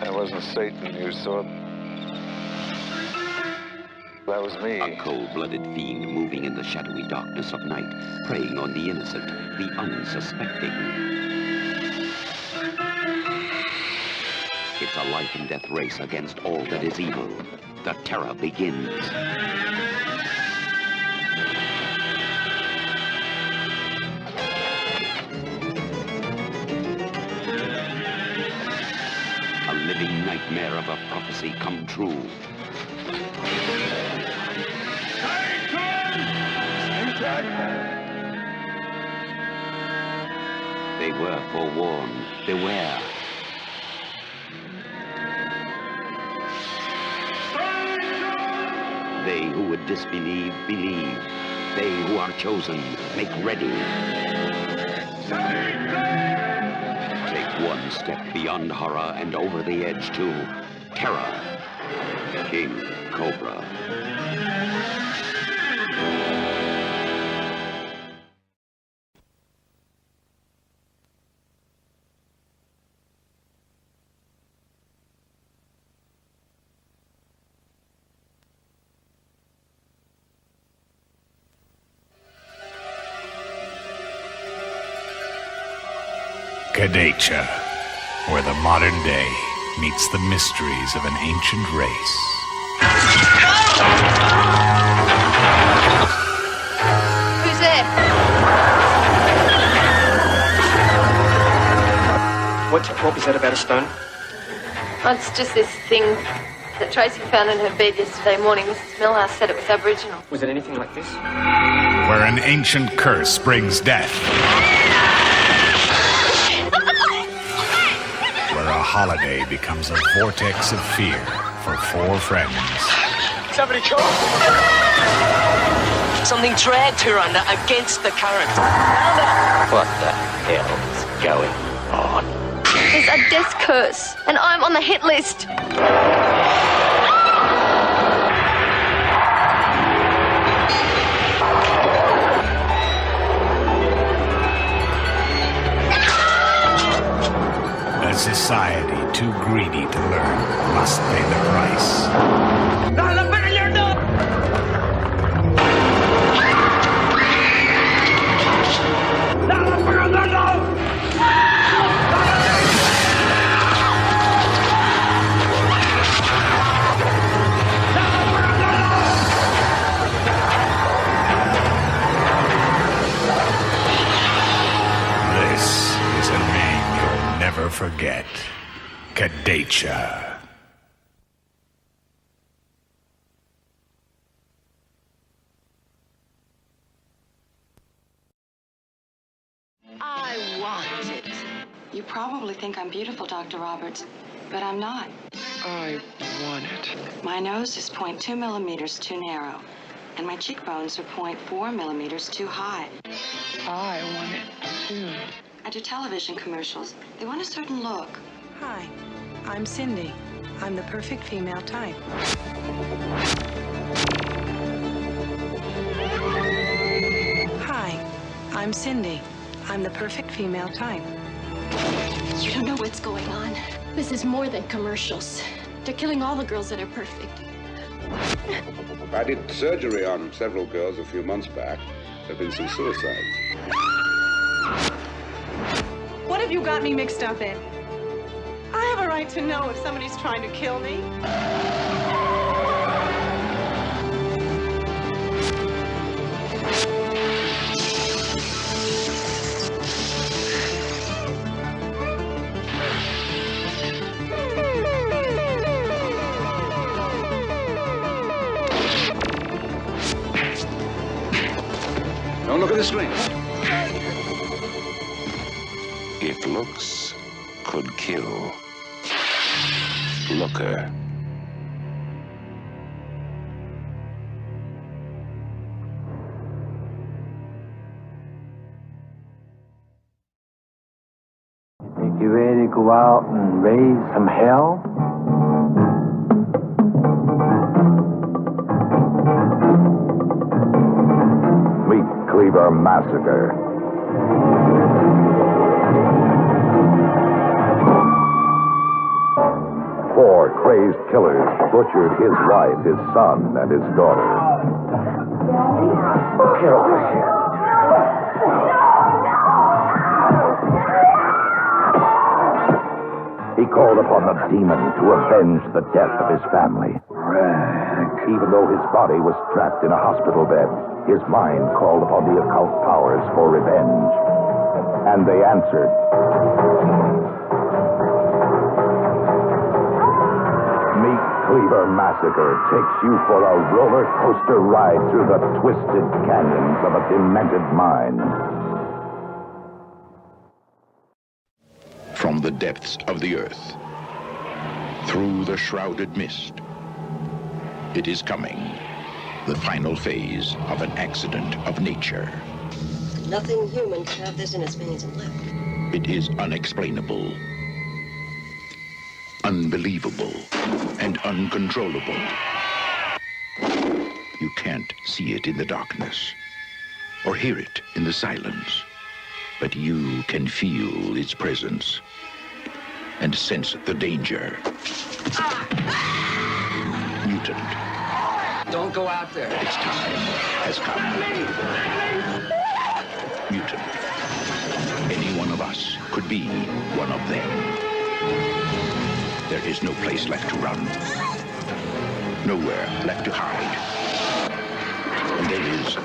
That wasn't Satan you saw. That was me. A cold-blooded fiend moving in the shadowy darkness of night, preying on the innocent, the unsuspecting. It's a life and death race against all that is evil. The terror begins. A living nightmare of a prophecy come true. They were forewarned. Beware. They who would disbelieve, believe. They who are chosen, make ready. Take one step beyond horror and over the edge to terror. King Cobra. Cadetia, where the modern day meets the mysteries of an ancient race. Who's there? What was that about a stone? Oh, it's just this thing that Tracy found in her bed yesterday morning. Mrs. Millhouse said it was Aboriginal. Was it anything like this? Where an ancient curse brings death. Where a holiday becomes a vortex of fear for four friends. Somebody call! Something dragged her under against the current. What the hell is going on? There's a death curse, and I'm on the hit list. A society too greedy to learn must pay the price. This is a name you'll never forget. Cadetia. I want it. You probably think I'm beautiful, Dr. Roberts, but I'm not. I want it. My nose is 0.2 millimeters too narrow, and my cheekbones are 0.4 millimeters too high. I want it too. I do television commercials. They want a certain look. Hi, I'm Cindy. I'm the perfect female type. Hi, I'm Cindy. I'm the perfect female type. You don't know what's going on. This is more than commercials. They're killing all the girls that are perfect. I did surgery on several girls a few months back. There have been some suicides. What have you got me mixed up in? I have a right to know if somebody's trying to kill me. Don't look at the screen. If looks could kill, Looker. Think you're ready to go out and raise some hell? Meat Cleaver Massacre. Four crazed killers butchered his wife, his son, and his daughter. Get over here. He called upon the demon to avenge the death of his family. Even though his body was trapped in a hospital bed, his mind called upon the occult powers for revenge. And they answered. Meat Cleaver Massacre takes you for a roller coaster ride through the twisted canyons of a demented mind. From the depths of the earth, through the shrouded mist, it is coming, the final phase of an accident of nature. Nothing human can have this in its veins and live. It is unexplainable, unbelievable, and uncontrollable. You can't see it in the darkness, or hear it in the silence, but you can feel its presence and sense the danger. Mutant. Don't go out there. Its time has come. Mutant. Any one of us could be one of them. There is no place left to run. Nowhere left to hide. And there is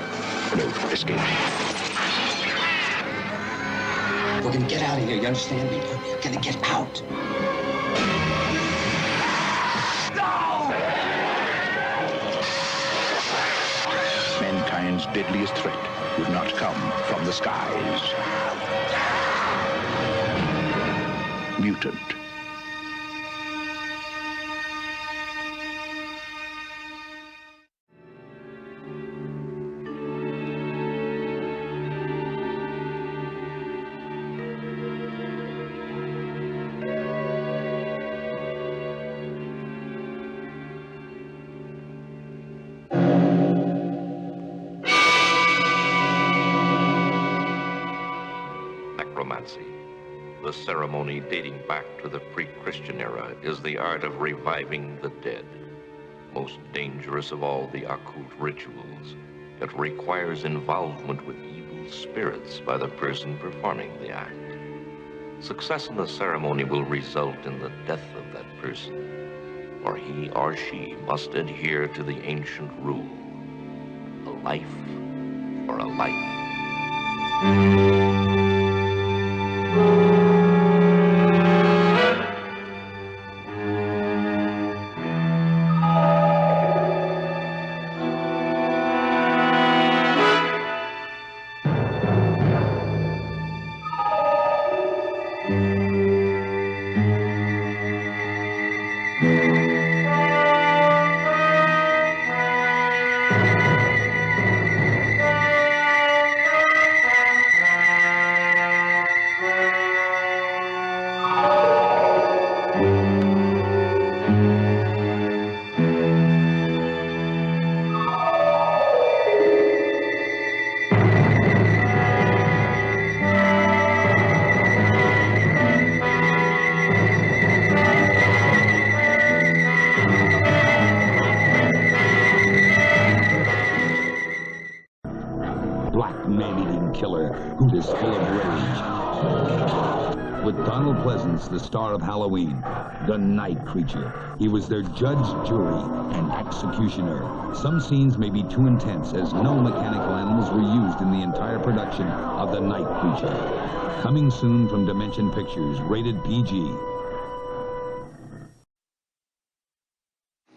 no escape. We're gonna get out of here, you understand me? We're gonna get out. Mankind's deadliest threat would not come from the skies. Mutant. The ceremony dating back to the pre-Christian era is the art of reviving the dead. Most dangerous of all the occult rituals, it requires involvement with evil spirits by the person performing the act. Success in the ceremony will result in the death of that person, or he or she must adhere to the ancient rule: a life for a life. The star of Halloween, the night creature. He was their judge, jury, and executioner. Some scenes may be too intense, as no mechanical animals were used in the entire production of the night creature. Coming soon from Dimension Pictures, rated PG.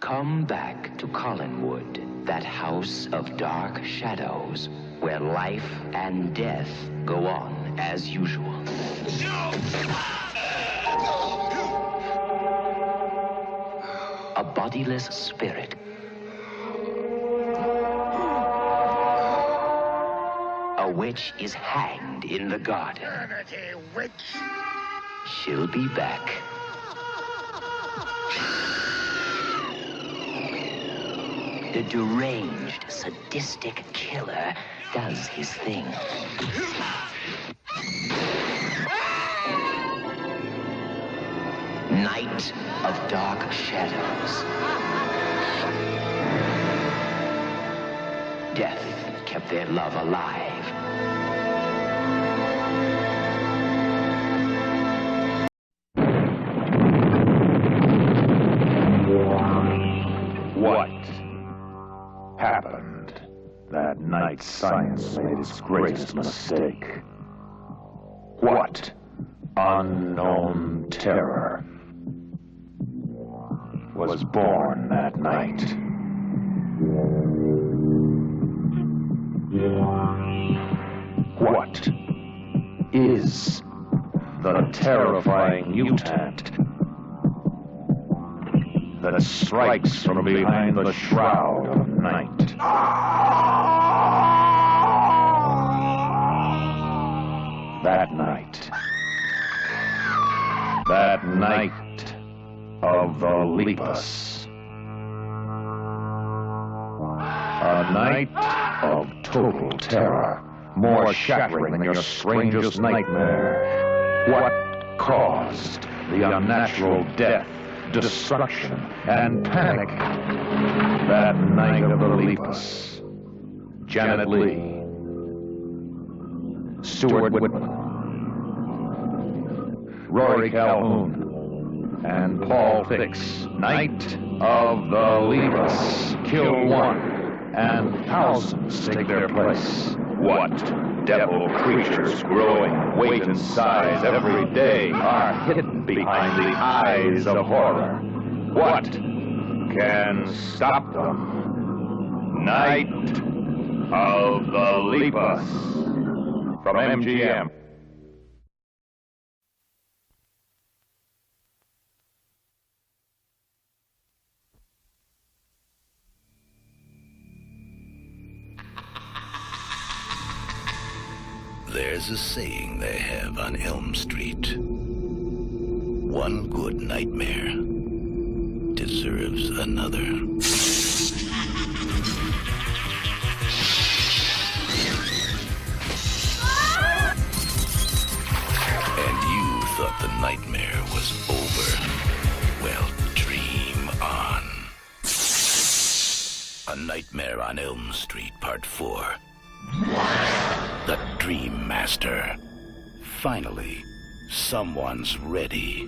Come back to Collinwood, that house of dark shadows, where life and death go on as usual. No! A bodiless spirit. A witch is hanged in the garden. Dirty witch. She'll be back. The deranged, sadistic killer does his thing. Night of dark shadows. Death kept their love alive. What happened that night science made its greatest mistake? What unknown terror was born that night? What is the terrifying mutant that strikes from behind the shroud of night? That night. That night of the Lepus. A night of total terror, more shattering than your strangest nightmare. What caused the unnatural death, destruction, and panic that night of the Lepus? Janet Leigh, Stuart Whitman, Rory Calhoun, and Paul Fix. Night of the Lepus. Kill one, and thousands take their place. What devil creatures growing weight and size every day are hidden behind the eyes of horror? What can stop them? Night of the Lepus. From MGM. There's a saying they have on Elm Street. One good nightmare deserves another. And you thought the nightmare was over. Well, dream on. A Nightmare on Elm Street, Part 4. The Dream Master. Finally, someone's ready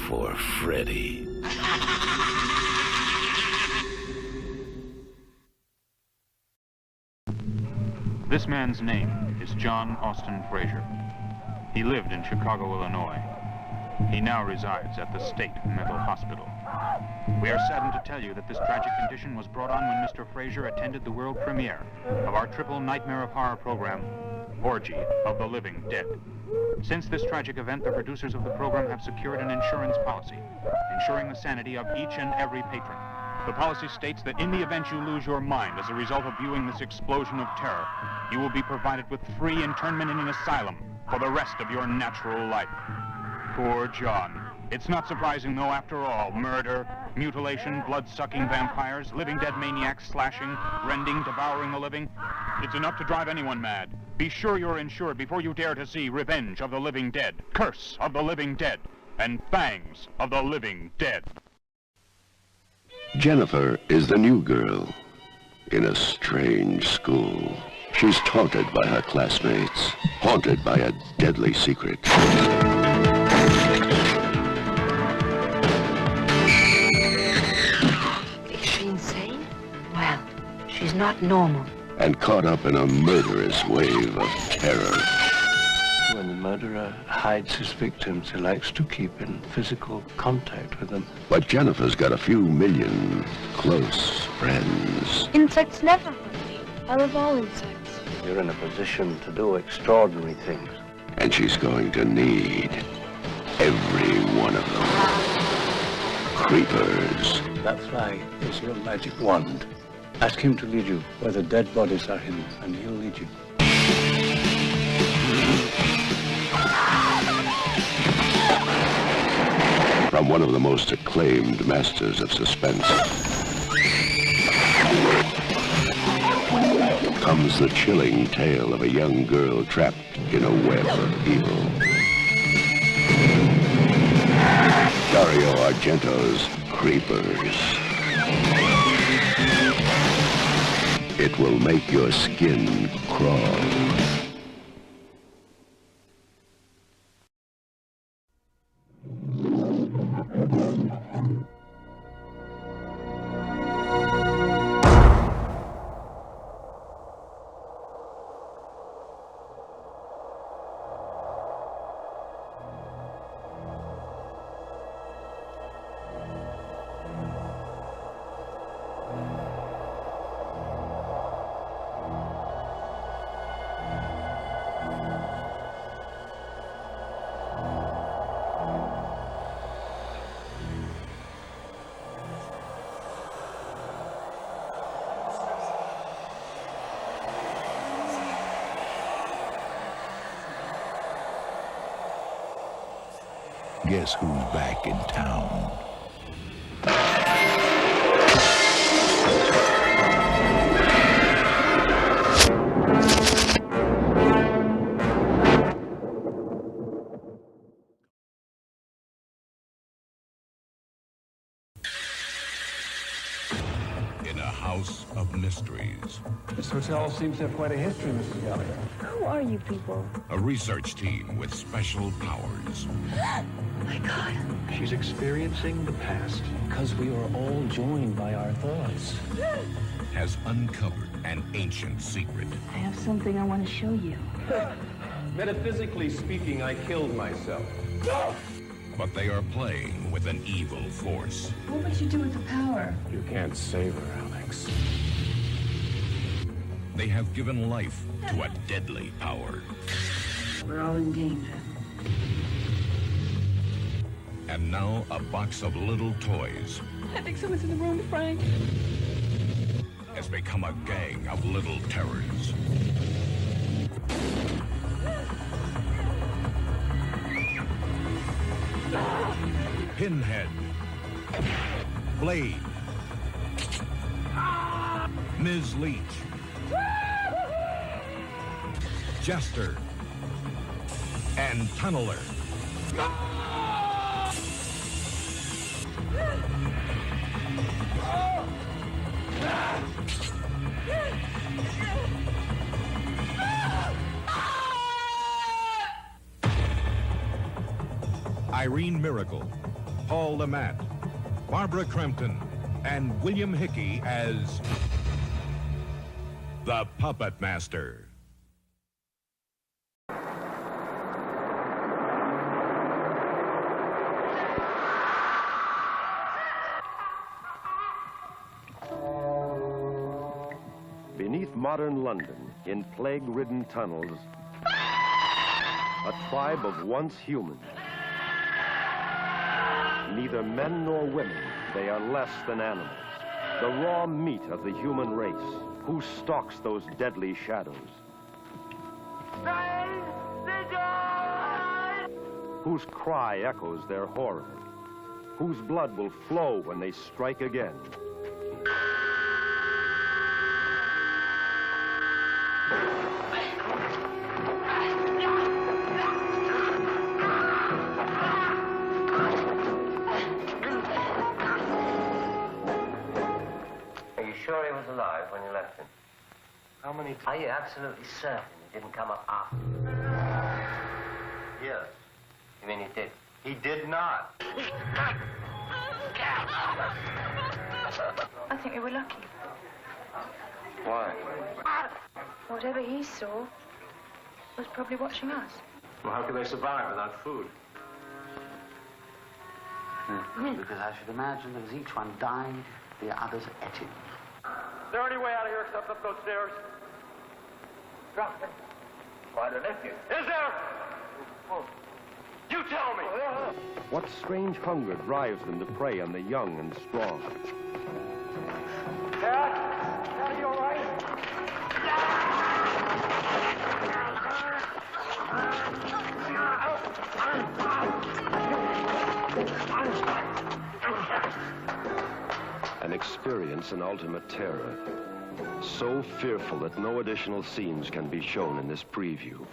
for Freddy. This man's name is John Austin Frazier. He lived in Chicago, Illinois. He now resides at the State Mental Hospital. We are saddened to tell you that this tragic condition was brought on when Mr. Frazier attended the world premiere of our triple nightmare of horror program, Orgy of the Living Dead. Since this tragic event, the producers of the program have secured an insurance policy, ensuring the sanity of each and every patron. The policy states that in the event you lose your mind as a result of viewing this explosion of terror, you will be provided with free internment in an asylum for the rest of your natural life. Poor John. It's not surprising, though, after all, murder, mutilation, blood-sucking vampires, living dead maniacs slashing, rending, devouring the living. It's enough to drive anyone mad. Be sure you're insured before you dare to see Revenge of the Living Dead, Curse of the Living Dead, and Fangs of the Living Dead. Jennifer is the new girl in a strange school. She's taunted by her classmates, haunted by a deadly secret. Is she insane? Well, she's not normal. And caught up in a murderous wave of terror. When the murderer hides his victims, he likes to keep in physical contact with them. But Jennifer's got a few million close friends. Insects never hurt me. I love all insects. You're in a position to do extraordinary things. And she's going to need Every one of them. Creepers. That fly is your magic wand. Ask him to lead you where the dead bodies are hidden, and he'll lead you. From one of the most acclaimed masters of suspense comes the chilling tale of a young girl trapped in a web of evil. Dario Argento's Creepers. It will make your skin crawl. Guess who's back in town? In a house of mysteries. This hotel seems to have quite a history, Mrs. Gallagher. Who are you people? A research team with special powers. My God. She's experiencing the past because we are all joined by our thoughts. Has uncovered an ancient secret. I have something I want to show you. Metaphysically speaking, I killed myself. But they are playing with an evil force. What would you do with the power? You can't save her, Alex. They have given life to a deadly power. We're all in danger. And now a box of little toys I think someone's in the room, Frank. has become a gang of little terrors. Pinhead, Blade, Ms. Leach, Jester, and Tunneler. Irene Miracle, Paul Lamont, Barbara Crampton, and William Hickey as the Puppet Master. Beneath modern London, in plague-ridden tunnels, a tribe of once humans. Neither men nor women, they are less than animals. The raw meat of the human race, who stalks those deadly shadows. Whose cry echoes their horror. Whose blood will flow when they strike again. Sure he was alive when you left him? How many times? Are you absolutely certain he didn't come up after? Yes. You mean he did? He did not. I think we were lucky. Why? Whatever he saw was probably watching us. Well, how could they survive without food? Because I should imagine that as each one died, the others ate him. Is there any way out of here except up those stairs? Drop them. Why, the nephew. Is there? Oh. You you tell me? What strange hunger drives them to prey on the young and strong? Dad? Dad, are you all right? And experience an ultimate terror, so fearful that no additional scenes can be shown in this preview.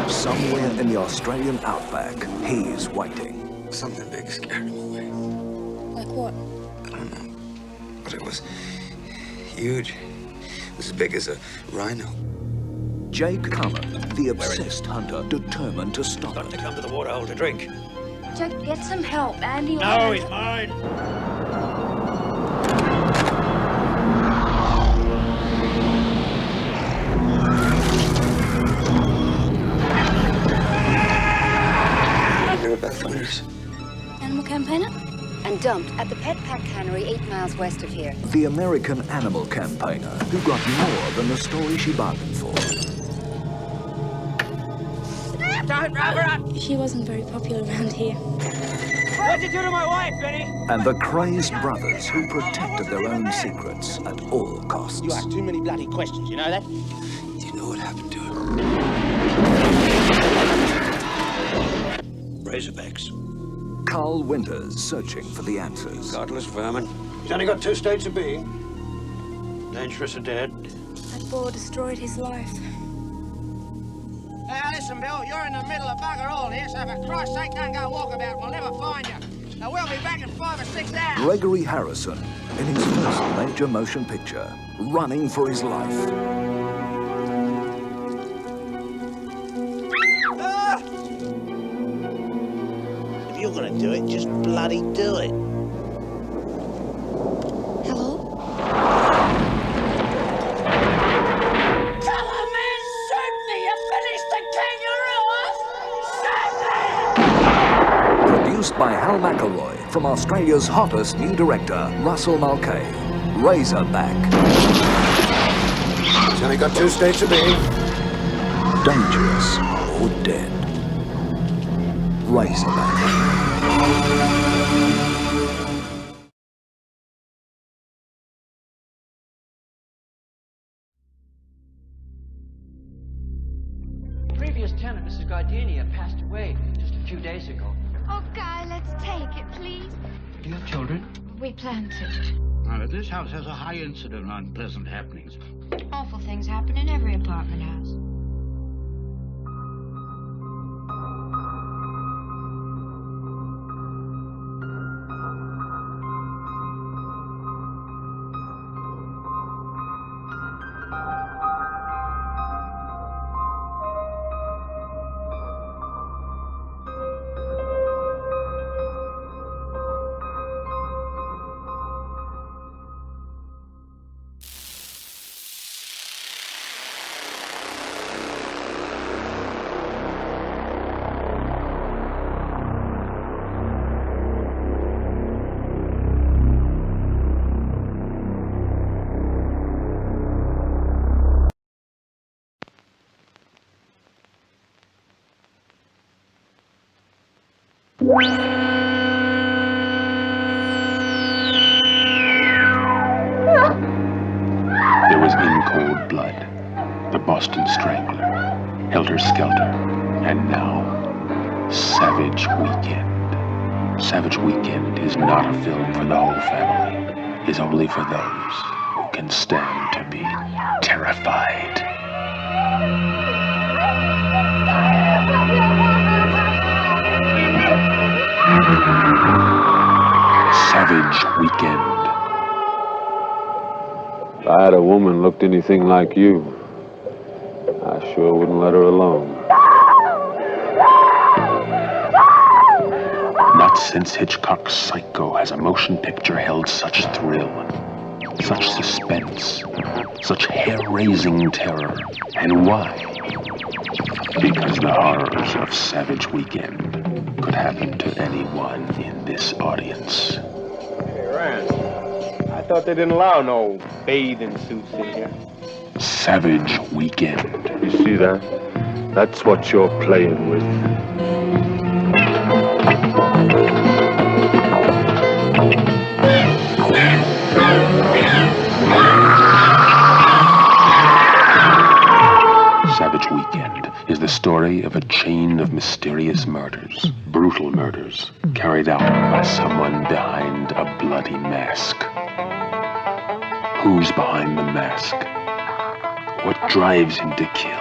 Somewhere in the Australian outback, he's waiting. Something big scared him away. Like what? I don't know. But it was huge. It was as big as a rhino. Jake Cullen, the obsessed hunter, determined to stop it. To come to the waterhole to drink. Jake, get some help. Andy. No, he's mine. They're about winners. Animal campaigner? And dumped at the Pet Pack Cannery 8 miles west of here. The American animal campaigner who got more than the story she bargained for. Don't rub her up! She wasn't very popular around here. What'd you do to my wife, Benny? And the crazed brothers who protected their own secrets at all costs. You ask too many bloody questions, you know that? Do you know what happened to her? Razorbacks. Carl Winters searching for the answers. Godless vermin. He's only got 2 states of being. Dangerous or dead. That boar destroyed his life. Hey, listen, Bill, you're in the middle of bugger all here, so for Christ's sake, don't go walkabout. We'll never find you. Now, we'll be back in 5 or 6 hours. Gregory Harrison, in his first major motion picture, running for his life. Ah! If you're gonna do it, just bloody do it. Hello? Come on, man! Shoot me! You finished the kangaroo! Produced by Hal McElroy from Australia's hottest new director, Russell Mulcahy. Razorback. He's only got 2 states of being. Dangerous or dead. Razorback. The previous tenant, Mrs. Gardenia, passed away just a few days ago. Oh, Guy, let's take it, please. Do you have children? We plan to. Well, this house has a high incidence of unpleasant happenings. Awful things happen in every apartment house. There was in cold blood, the Boston Strangler, Helter Skelter, and now, Savage Weekend. Savage Weekend is not a film for the whole family. It's only for those who can stand to be terrified. Savage Weekend. If I had a woman looked anything like you, I sure wouldn't let her alone. Not since Hitchcock's Psycho has a motion picture held such thrill, such suspense, such hair-raising terror. And why? Because the horrors of Savage Weekend could happen to anyone in this audience. Hey, Rand, I thought they didn't allow no bathing suits in here. Savage Weekend. You see that? That's what you're playing with. Savage Weekend is the story of a chain of mysterious murders, brutal murders, carried out by someone behind a bloody mask. Who's behind the mask? What drives him to kill?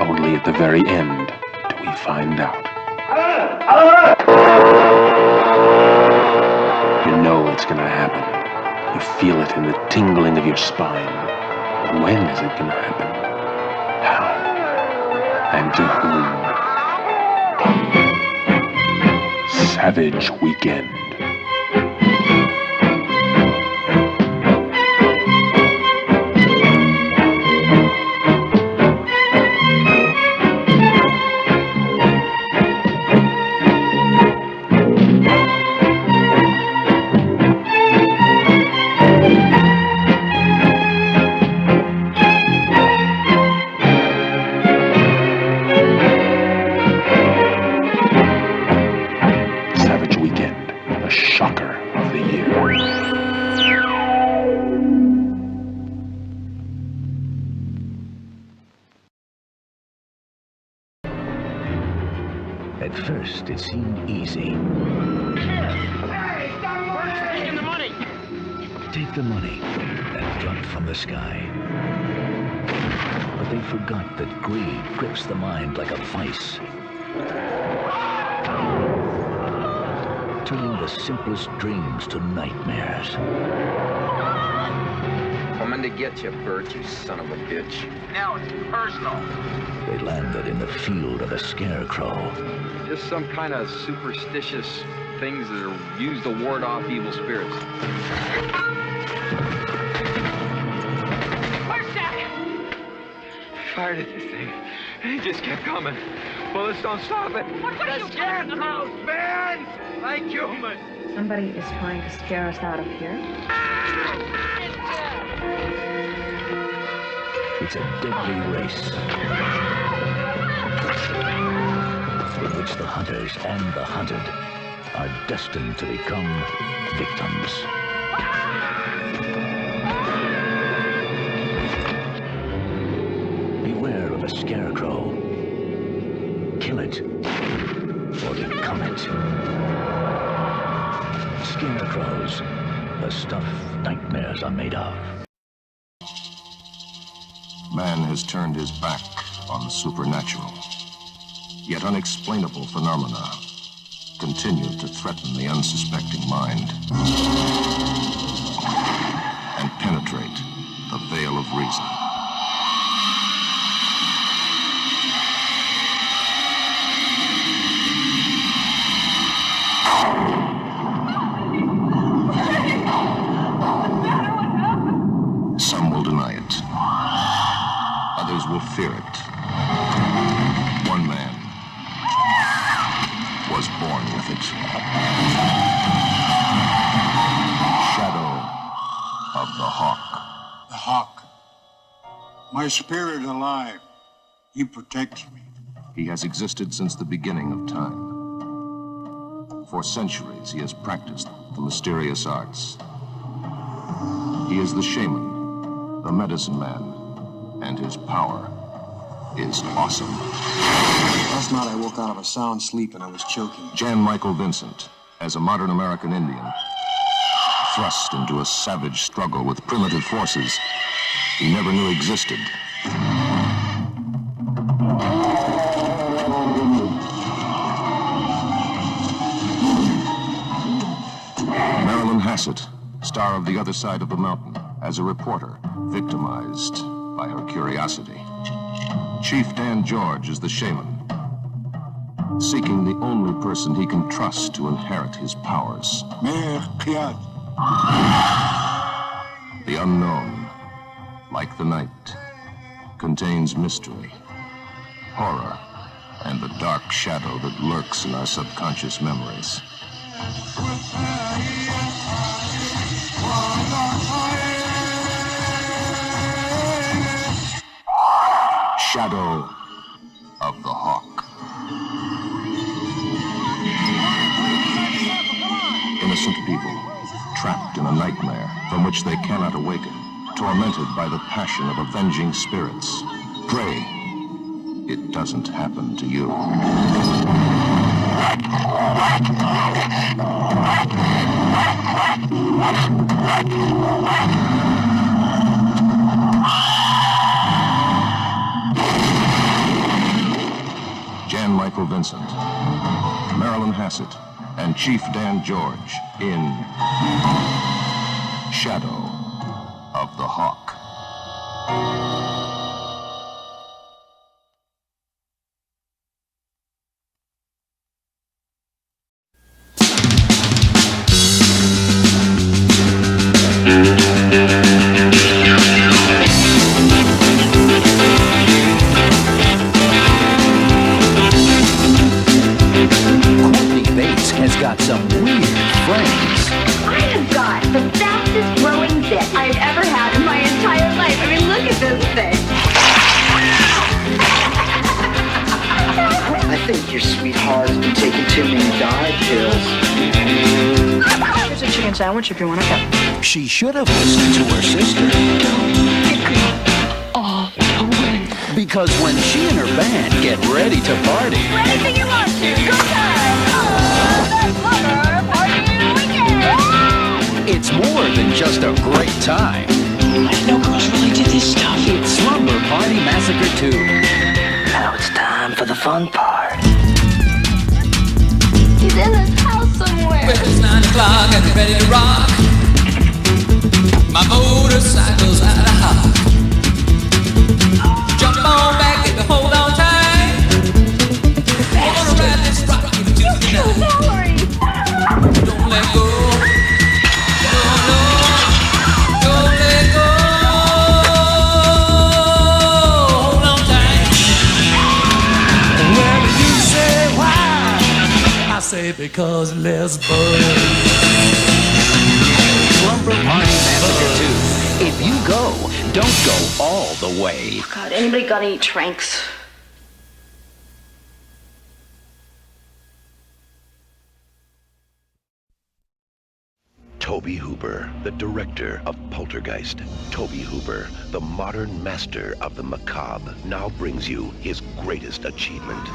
Only at the very end do we find out. You know it's gonna happen. You feel it in the tingling of your spine. When is it gonna happen? How? And to whom? Savage Weekend. At first, it seemed easy. Hey, stop taking the money! Take the money and drop from the sky. But they forgot that greed grips the mind like a vice, turning the simplest dreams to nightmares. Coming to get you, Bert, you son of a bitch. Now it's personal. They landed in the field of a scarecrow. Just some kind of superstitious things that are used to ward off evil spirits. Where's that? Fired at this thing, and it just kept coming. Bullets don't stop it. What are you talking about? Man! Like humans! Somebody is trying to scare us out of here. It's a deadly race in which the hunters and the hunted are destined to become victims. Beware of a scarecrow. Kill it or become it. Scarecrows, the stuff nightmares are made of. Man has turned his back on the supernatural. Yet unexplainable phenomena continue to threaten the unsuspecting mind and penetrate the veil of reason. Some will deny it. Others will fear it. One man was born with it. Shadow of the Hawk. The Hawk. My spirit alive. He protects me. He has existed since the beginning of time. For centuries, he has practiced the mysterious arts. He is the shaman, the medicine man, and his power is awesome. Last night I woke out of a sound sleep and I was choking. Jan Michael Vincent, as a modern American Indian, thrust into a savage struggle with primitive forces he never knew existed. Marilyn Hassett, star of The Other Side of the Mountain, as a reporter, victimized by her curiosity. Chief Dan George is the shaman, seeking the only person he can trust to inherit his powers. The unknown, like the night, contains mystery, horror, and the dark shadow that lurks in our subconscious memories. Shadow of the Hawk. Innocent people, trapped in a nightmare from which they cannot awaken, tormented by the passion of avenging spirits. Pray it doesn't happen to you. Jan Michael Vincent, Marilyn Hassett, and Chief Dan George in Shadow of the Hawk. Has got some weird friends. I have got the fastest growing dick I've ever had in my entire life. I mean, look at this thing. I think your sweetheart has been taking too many diet pills. Here's a chicken sandwich if you want to go. She should have listened to her sister. All the way. Because when she and her band get ready to party... Anything you want to. Good time. It's more than just a great time. No girls really did this stuff. It's Slumber Party Massacre 2. Now it's time for the fun part. He's in this house somewhere. Well, it's 9 o'clock and you're ready to rock. My motorcycle's out of hock. Jump on back and hold on tight. We're gonna ride this rock into the night. Don't let go. Because let's burn. Slumber Party Massacre 2. If you go, don't go all the way. Oh God, anybody got any tranks? Tobe Hooper, the director of Poltergeist. Tobe Hooper, the modern master of the macabre, now brings you his greatest achievement.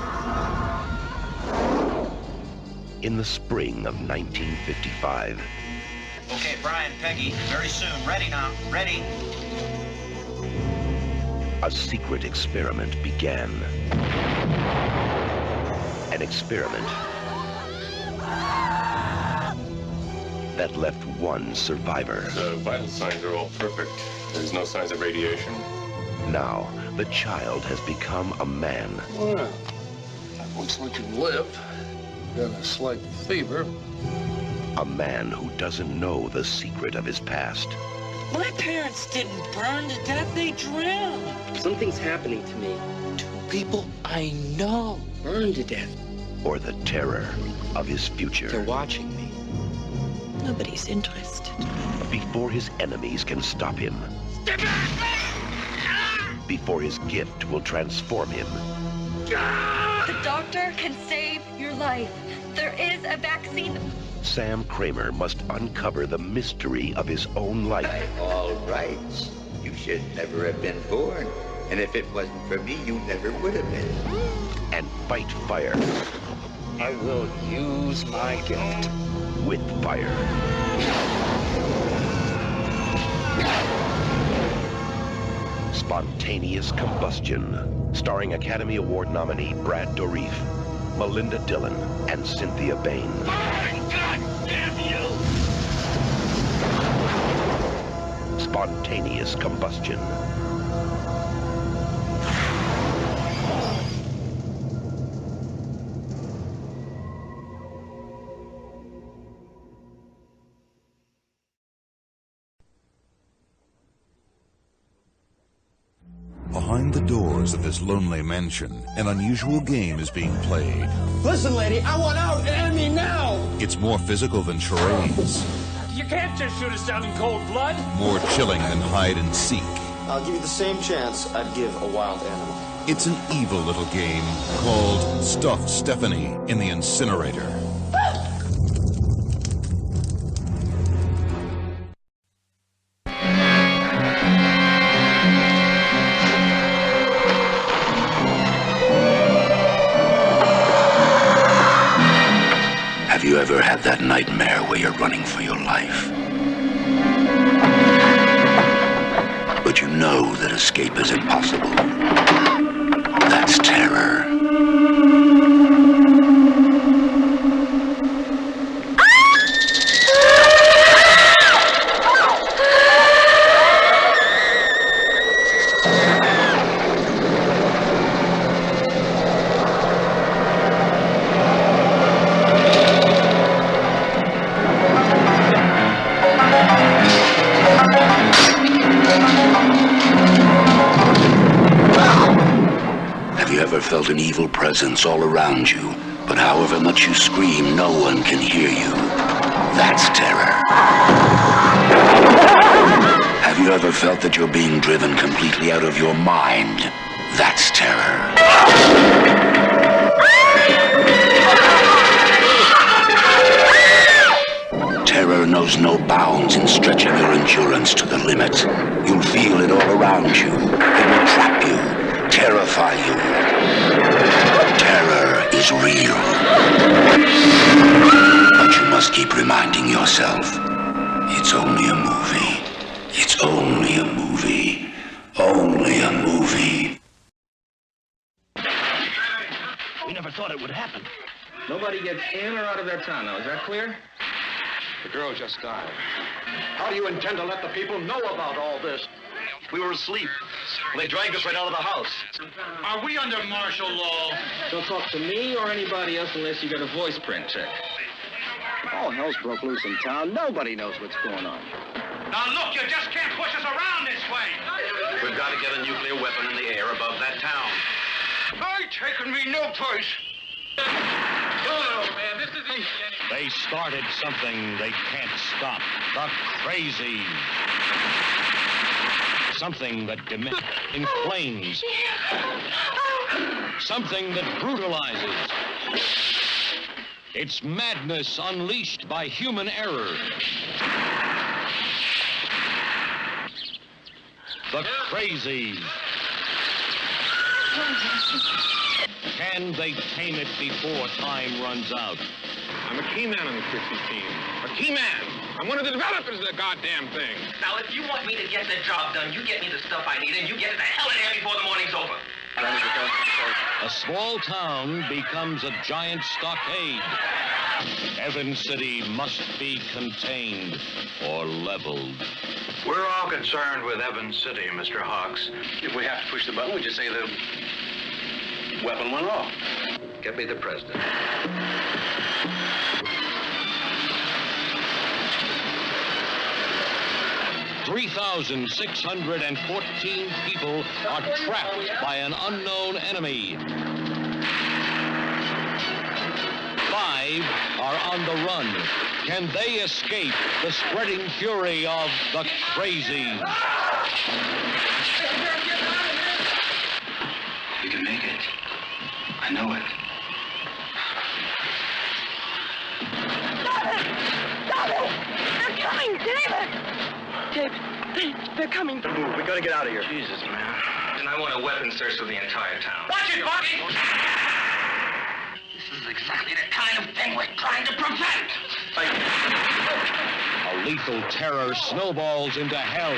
In the spring of 1955. Okay, Brian, Peggy, very soon. Ready now. Ready. A secret experiment began. An experiment that left one survivor. The vital signs are all perfect. There's no signs of radiation. Now, the child has become a man. Well, looks like you've lived. Got a slight fever. A man who doesn't know the secret of his past. My parents didn't burn to death, they drowned. Something's happening to me. 2 people I know burned to death. Or the terror of his future. They're watching me. Nobody's interested. Before his enemies can stop him. Before his gift will transform him. The doctor can save your life. There is a vaccine. Sam Kramer must uncover the mystery of his own life. All right. You should never have been born. And if it wasn't for me, you never would have been. And fight fire. I will use my gift. With fire. Spontaneous Combustion, starring Academy Award nominee Brad Dourif, Melinda Dillon, and Cynthia Bain. God damn you! Spontaneous Combustion. Behind Behind the doors of this lonely mansion, an unusual game is being played. Listen, lady, I want out, and me now! It's more physical than charades, You can't just shoot us down in cold blood! more chilling than hide and seek. I'll give you the same chance I'd give a wild animal. It's an evil little game called Stuff Stephanie in the Incinerator. Have you ever had that nightmare where you're running for your life? But you know that escape is impossible. That's terror. Felt an evil presence all around you, but however much you scream, no one can hear you. That's terror. Have you ever felt that you're being driven completely out of your mind? That's terror. Terror knows no bounds in stretching your endurance to the limit. You'll feel it all around you. It will trap you, terrify you. Terror is real. But you must keep reminding yourself, it's only a movie. It's only a movie. Only a movie. We never thought it would happen. Nobody gets in or out of their town now, is that clear? The girl just died. How do you intend to let the people know about all this? We were asleep. They dragged us right out of the house. Are we under martial law? Don't talk to me or anybody else unless you got a voice print check. All hell's broke loose in town. Nobody knows what's going on. Now look, you just can't push us around this way. We've got to get a nuclear weapon in the air above that town. I taken me no place. Oh, man, this isn't... They started something they can't stop. The crazy. Something that inflames. Something that brutalizes. It's madness unleashed by human error. The crazy. Can they tame it before time runs out? I'm a key man on the 50 team. A key man. I'm one of the developers of the goddamn thing. Now, if you want me to get the job done, you get me the stuff I need, and you get it the hell in there before the morning's over. A small town becomes a giant stockade. Evans City must be contained or leveled. We're all concerned with Evans City, Mr. Hawks. If we have to push the button, we just say the weapon went off. Get me the president. 3,614 people are trapped by an unknown enemy. 5 are on the run. Can they escape the spreading fury of the crazies? We can make it. I know it. Stop it! They're coming, David! David, they're coming. Move. We gotta get out of here. Jesus, man. And I want a weapon search of the entire town. Watch it, Bucky! This is exactly the kind of thing we're trying to prevent. A lethal terror snowballs into hell.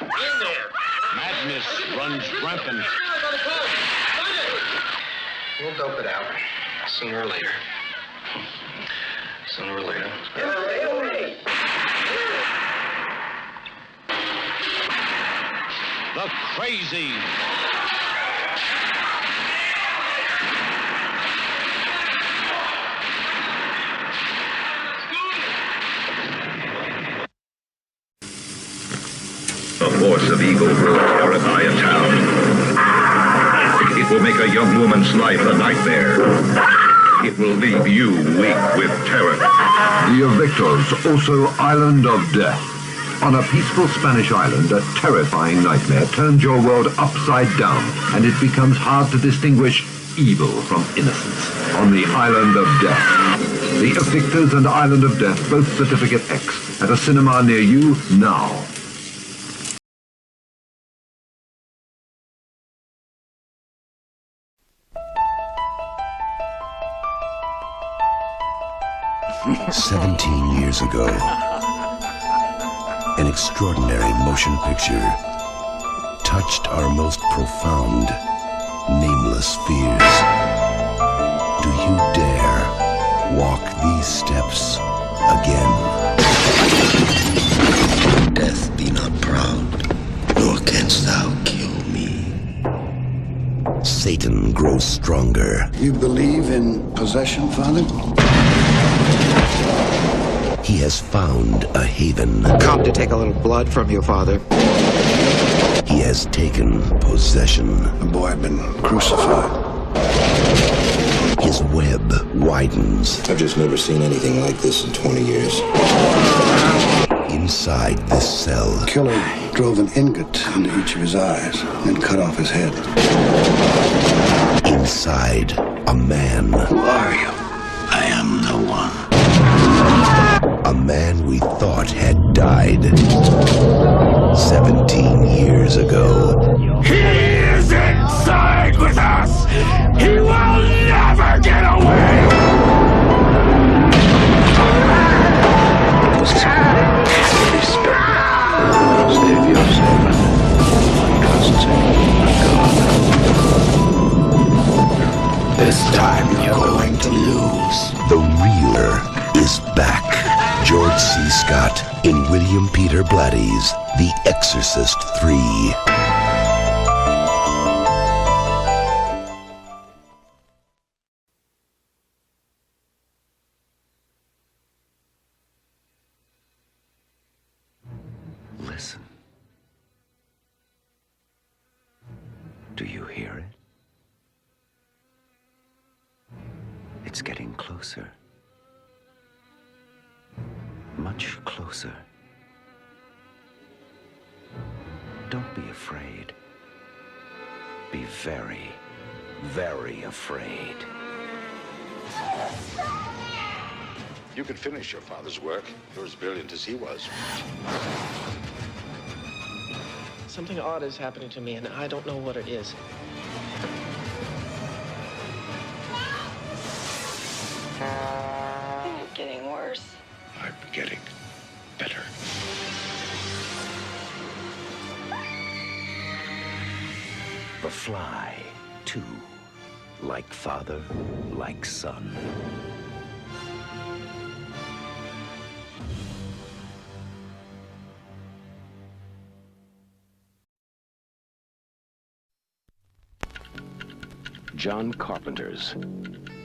In there. Madness runs rampant. We'll dope it out. Sooner or later. Sooner or later. The crazy. A force of evil will terrify It will make a young woman's life a nightmare. It will leave you weak with terror. The Evictors, also Island of Death. On a peaceful Spanish island, a terrifying nightmare turns your world upside down, and it becomes hard to distinguish evil from innocence. On the Island of Death. The Evictors and Island of Death, both Certificate X, at a cinema near you now. "17 years ago, an extraordinary motion picture touched our most profound, nameless fears. Do you dare walk these steps again? Death, be not proud, nor canst thou kill me. Satan grows stronger. You believe in possession, Father? He has found a haven. Come to take a little blood from you, Father. He has taken possession. The boy had been crucified. His web widens. I've just never seen anything like this in 20 years. Inside this cell, The killer drove an ingot into each of his eyes and cut off his head. inside a man. Who are you? I am the one. A man we thought had died 17 years ago. He is inside with us! He will never get away! This time you're going to lose. The Reeler is back. George C. Scott in William Peter Blatty's The Exorcist 3. Listen. Do you hear it? It's getting closer. Much closer. Don't be afraid. Be very, very afraid. You could finish your father's work. You're as brilliant as he was. Something odd is happening to me, and I don't know what it is. It's getting worse. I'm getting better. The Fly, too. Like father, like son. John Carpenter's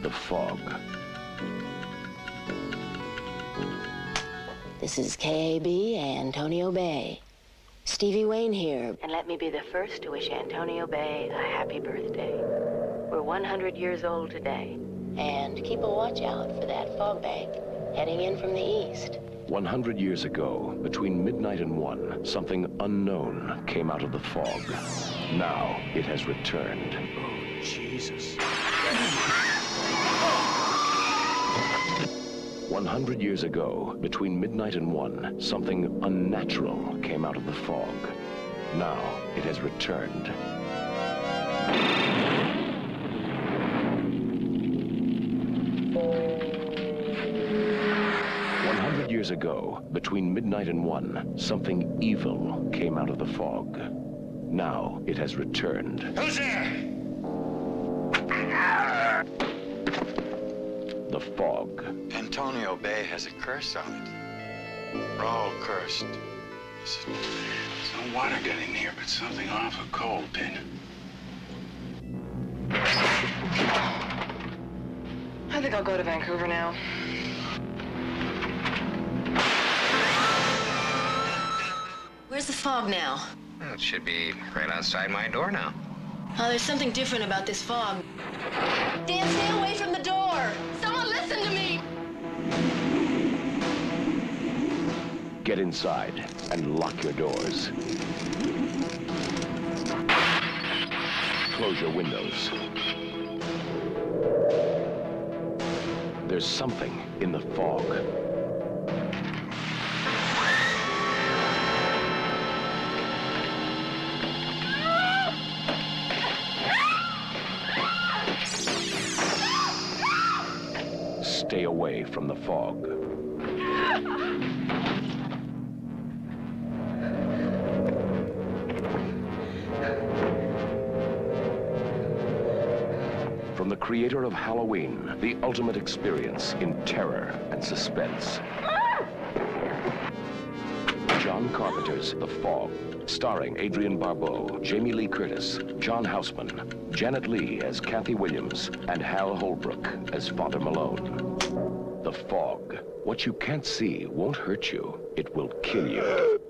The Fog. This is KAB, Antonio Bay. Stevie Wayne here, and let me be the first to wish Antonio Bay a happy birthday. We're 100 years old today, and keep a watch out for that fog bank heading in from the east. 100 years ago, between midnight and 1, something unknown came out of the fog. Now it has returned. Oh, Jesus. 100 years ago, between midnight and 1, something unnatural came out of the fog. Now it has returned. Years ago, between midnight and 1, something evil came out of the fog. Now it has returned. Who's there? The fog. Antonio Bay has a curse on it. We're all cursed. There's no water getting here, but something awful cold, Pin. I think I'll go to Vancouver now. Where's the fog now? Well, it should be right outside my door now. Oh, there's something different about this fog. Dan, stay away from the door! Someone listen to me! Get inside and lock your doors. Close your windows. There's something in the fog. Stay away from the fog. From the creator of Halloween, the ultimate experience in terror and suspense. John Carpenter's The Fog, starring Adrienne Barbeau, Jamie Lee Curtis, John Houseman, Janet Leigh as Kathy Williams, and Hal Holbrook as Father Malone. The Fog. What you can't see won't hurt you. It will kill you.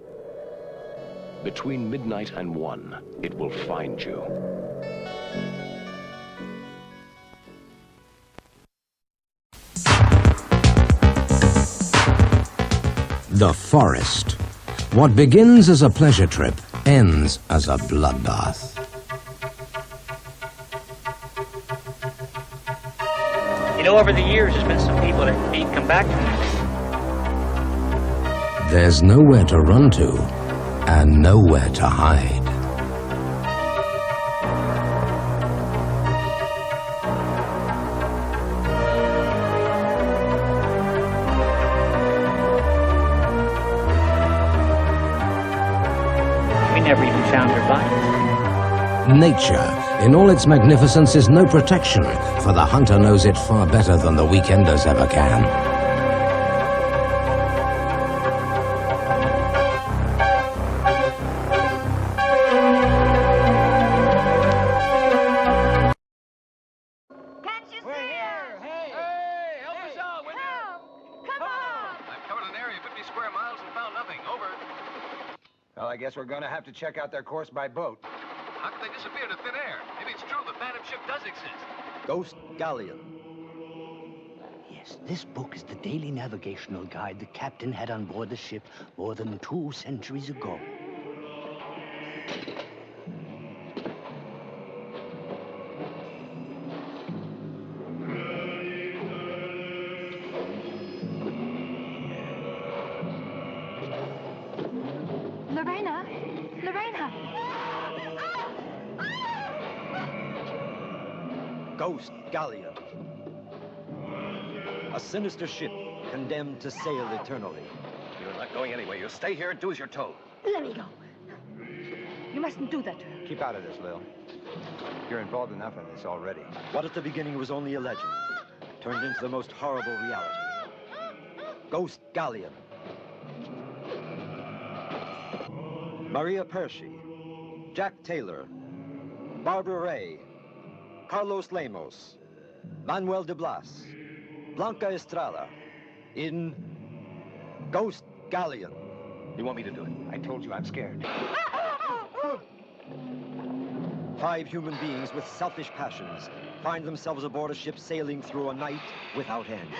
Between midnight and 1, it will find you. The Forest. What begins as a pleasure trip ends as a bloodbath. You know, over the years, there's been some people that ain't come back to me. There's nowhere to run to and nowhere to hide. We never even found their bodies. Nature, in all its magnificence, is no protection, for the hunter knows it far better than the weekenders ever can. Well, I guess we're going to have to check out their course by boat. How could they disappear to thin air? Maybe it's true the Phantom ship does exist. Ghost Galleon. Yes, this book is the daily navigational guide the captain had on board the ship more than 2 centuries ago. Lorena! Lorena! Ghost Galleon. A sinister ship condemned to sail eternally. You're not going anywhere. You stay here and do as you're told. Let me go. You mustn't do that to her. Keep out of this, Lil. You're involved enough in this already. What at the beginning was only a legend turned into the most horrible reality. Ghost Galleon. Maria Persci, Jack Taylor, Barbara Ray, Carlos Lemos, Manuel de Blas, Blanca Estrada, in Ghost Galleon. You want me to do it? I told you I'm scared. 5 human beings with selfish passions find themselves aboard a ship sailing through a night without end.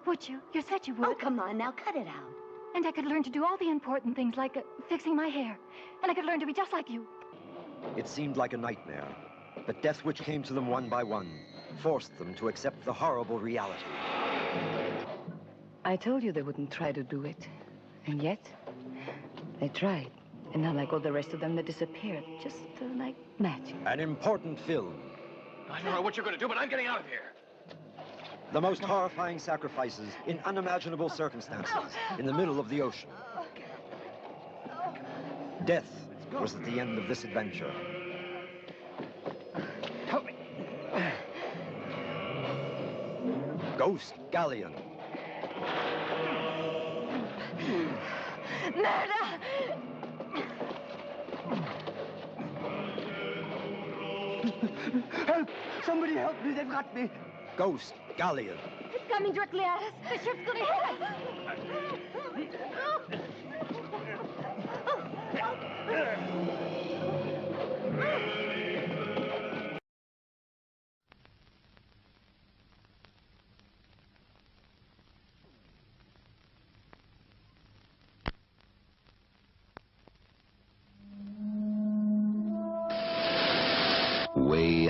Would you? You said you would. Oh, come on, now cut it out. And I could learn to do all the important things like fixing my hair. And I could learn to be just like you. It seemed like a nightmare, but death which came to them one by one forced them to accept the horrible reality. I told you they wouldn't try to do it. And yet, they tried. And now, like all the rest of them, they disappeared. Just like magic. An important film. I don't know what you're going to do, but I'm getting out of here. The most horrifying sacrifices in unimaginable circumstances in the middle of the ocean. Death was at the end of this adventure. Help me. Ghost Galleon. Murder! Help! Somebody help me, they've got me. Ghost Galleon. It's coming directly at us. The ship's gonna hit us.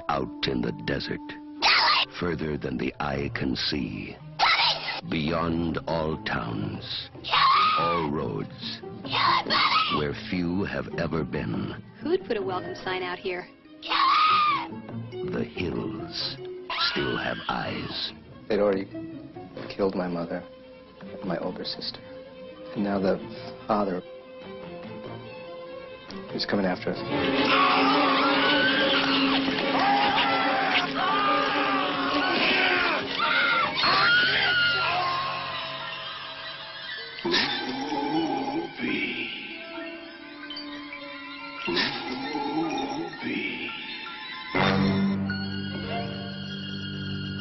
Out in the desert, further than the eye can see, beyond all towns, all roads, where few have ever been. Who'd put a welcome sign out here? The hills still have eyes. They'd already killed my mother, my older sister. And now the father is coming after us.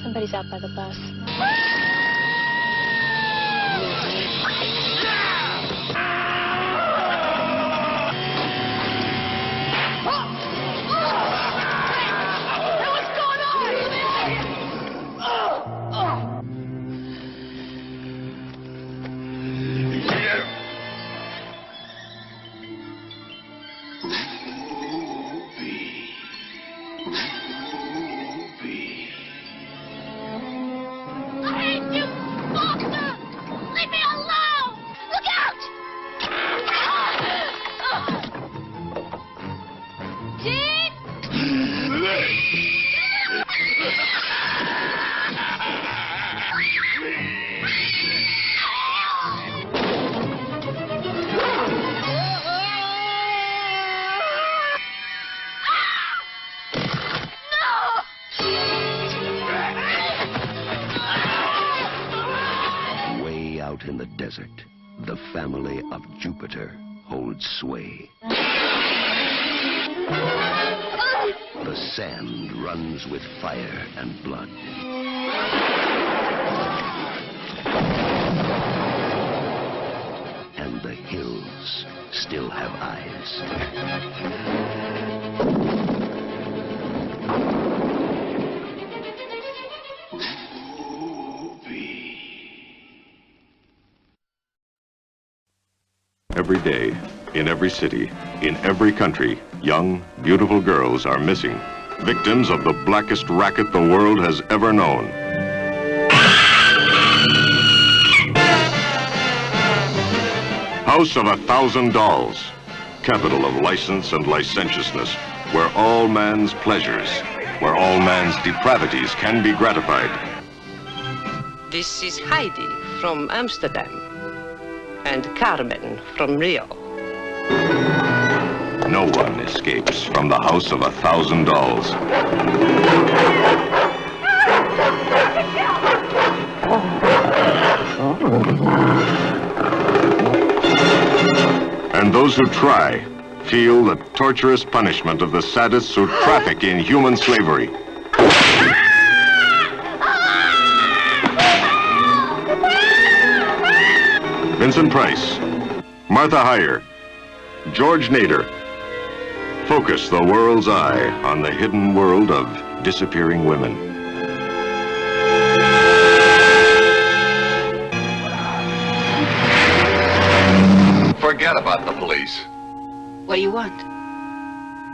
Somebody's out by the bus. In the desert, the family of Jupiter holds sway. The sand runs with fire and blood. And the hills still have eyes. Every day, in every city, in every country, young, beautiful girls are missing, victims of the blackest racket the world has ever known. House of 1,000 Dolls, capital of license and licentiousness, where all man's pleasures, where all man's depravities can be gratified. This is Heidi from Amsterdam. And Carmen from Rio. No one escapes from the House of 1,000 Dolls. And those who try feel the torturous punishment of the sadists who traffic in human slavery. Vincent Price, Martha Heyer, George Nader. Focus the world's eye on the hidden world of disappearing women. Forget about the police. What do you want?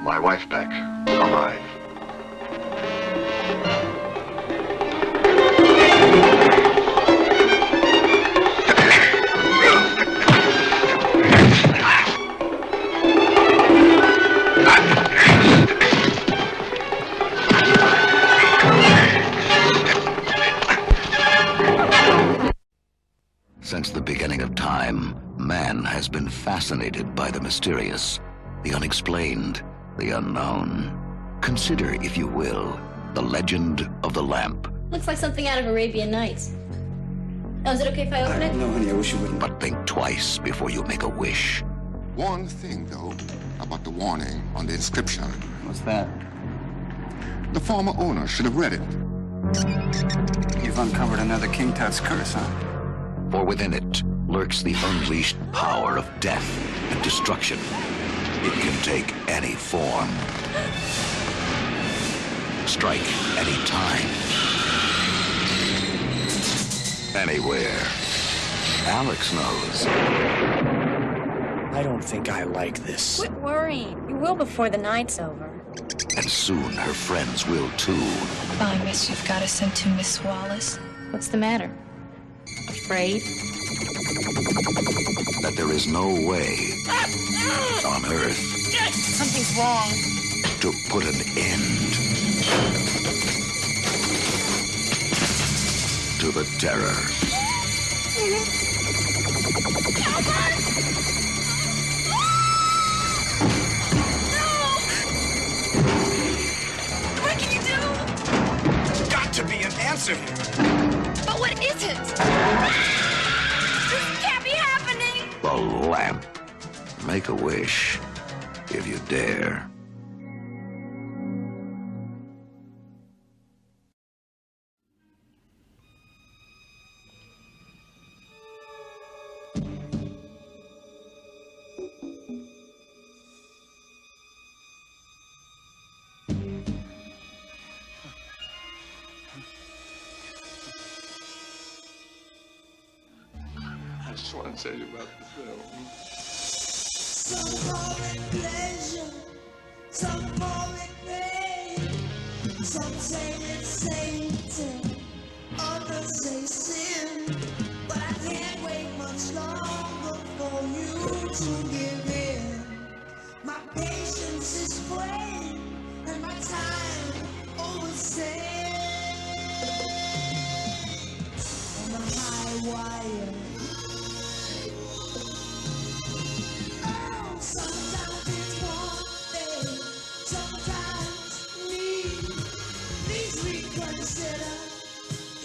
My wife back, alive. Since the beginning of time, man has been fascinated by the mysterious, the unexplained, the unknown. Consider, if you will, the legend of the lamp. Looks like something out of Arabian Nights. Oh, is it okay if I open it? No, honey, I wish you wouldn't. But think twice before you make a wish. One thing, though, about the warning on the inscription. What's that? The former owner should have read it. You've uncovered another King Tut's curse, huh? For within it lurks the unleashed power of death and destruction. It can take any form. Strike any time. Anywhere. Alex knows. I don't think I like this. Quit worrying. You will before the night's over. And soon her friends will too. I guess you've got to send to Miss Wallace. What's the matter? Afraid? That there is no way on Earth Something's wrong. to put an end to the terror. What can you do? There's got to be an answer here. But what is it? This can't be happening. The lamp. Make a wish, if you dare. I just want to tell you about the film. Some call it pleasure, some call it pain. Some say it's Satan, others say sin. But I can't wait much longer for you to give in. My patience is fraying and my time overstayed. On the high wire. Sometimes it's one thing, sometimes me. Please reconsider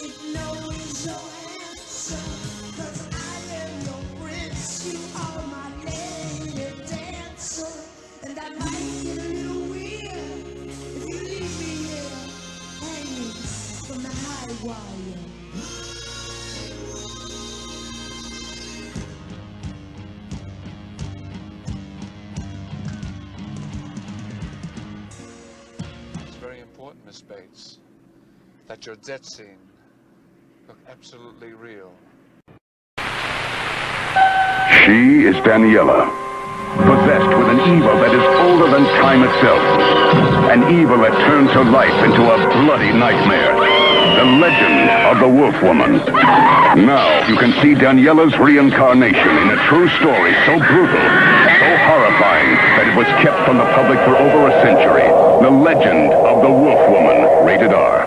if no is your answer. 'Cause I am your prince, you are my lady dancer. And I might get a little weird if you leave me here hanging from the high wire. Important, Miss Bates, that your death scene look absolutely real. She is Daniela, possessed with an evil that is older than time itself. An evil that turns her life into a bloody nightmare. The legend of the Wolf Woman. Now you can see Daniela's reincarnation in a true story so brutal, so horrifying, that it was kept from the public for over a century. The legend of the Wolf Woman, rated R.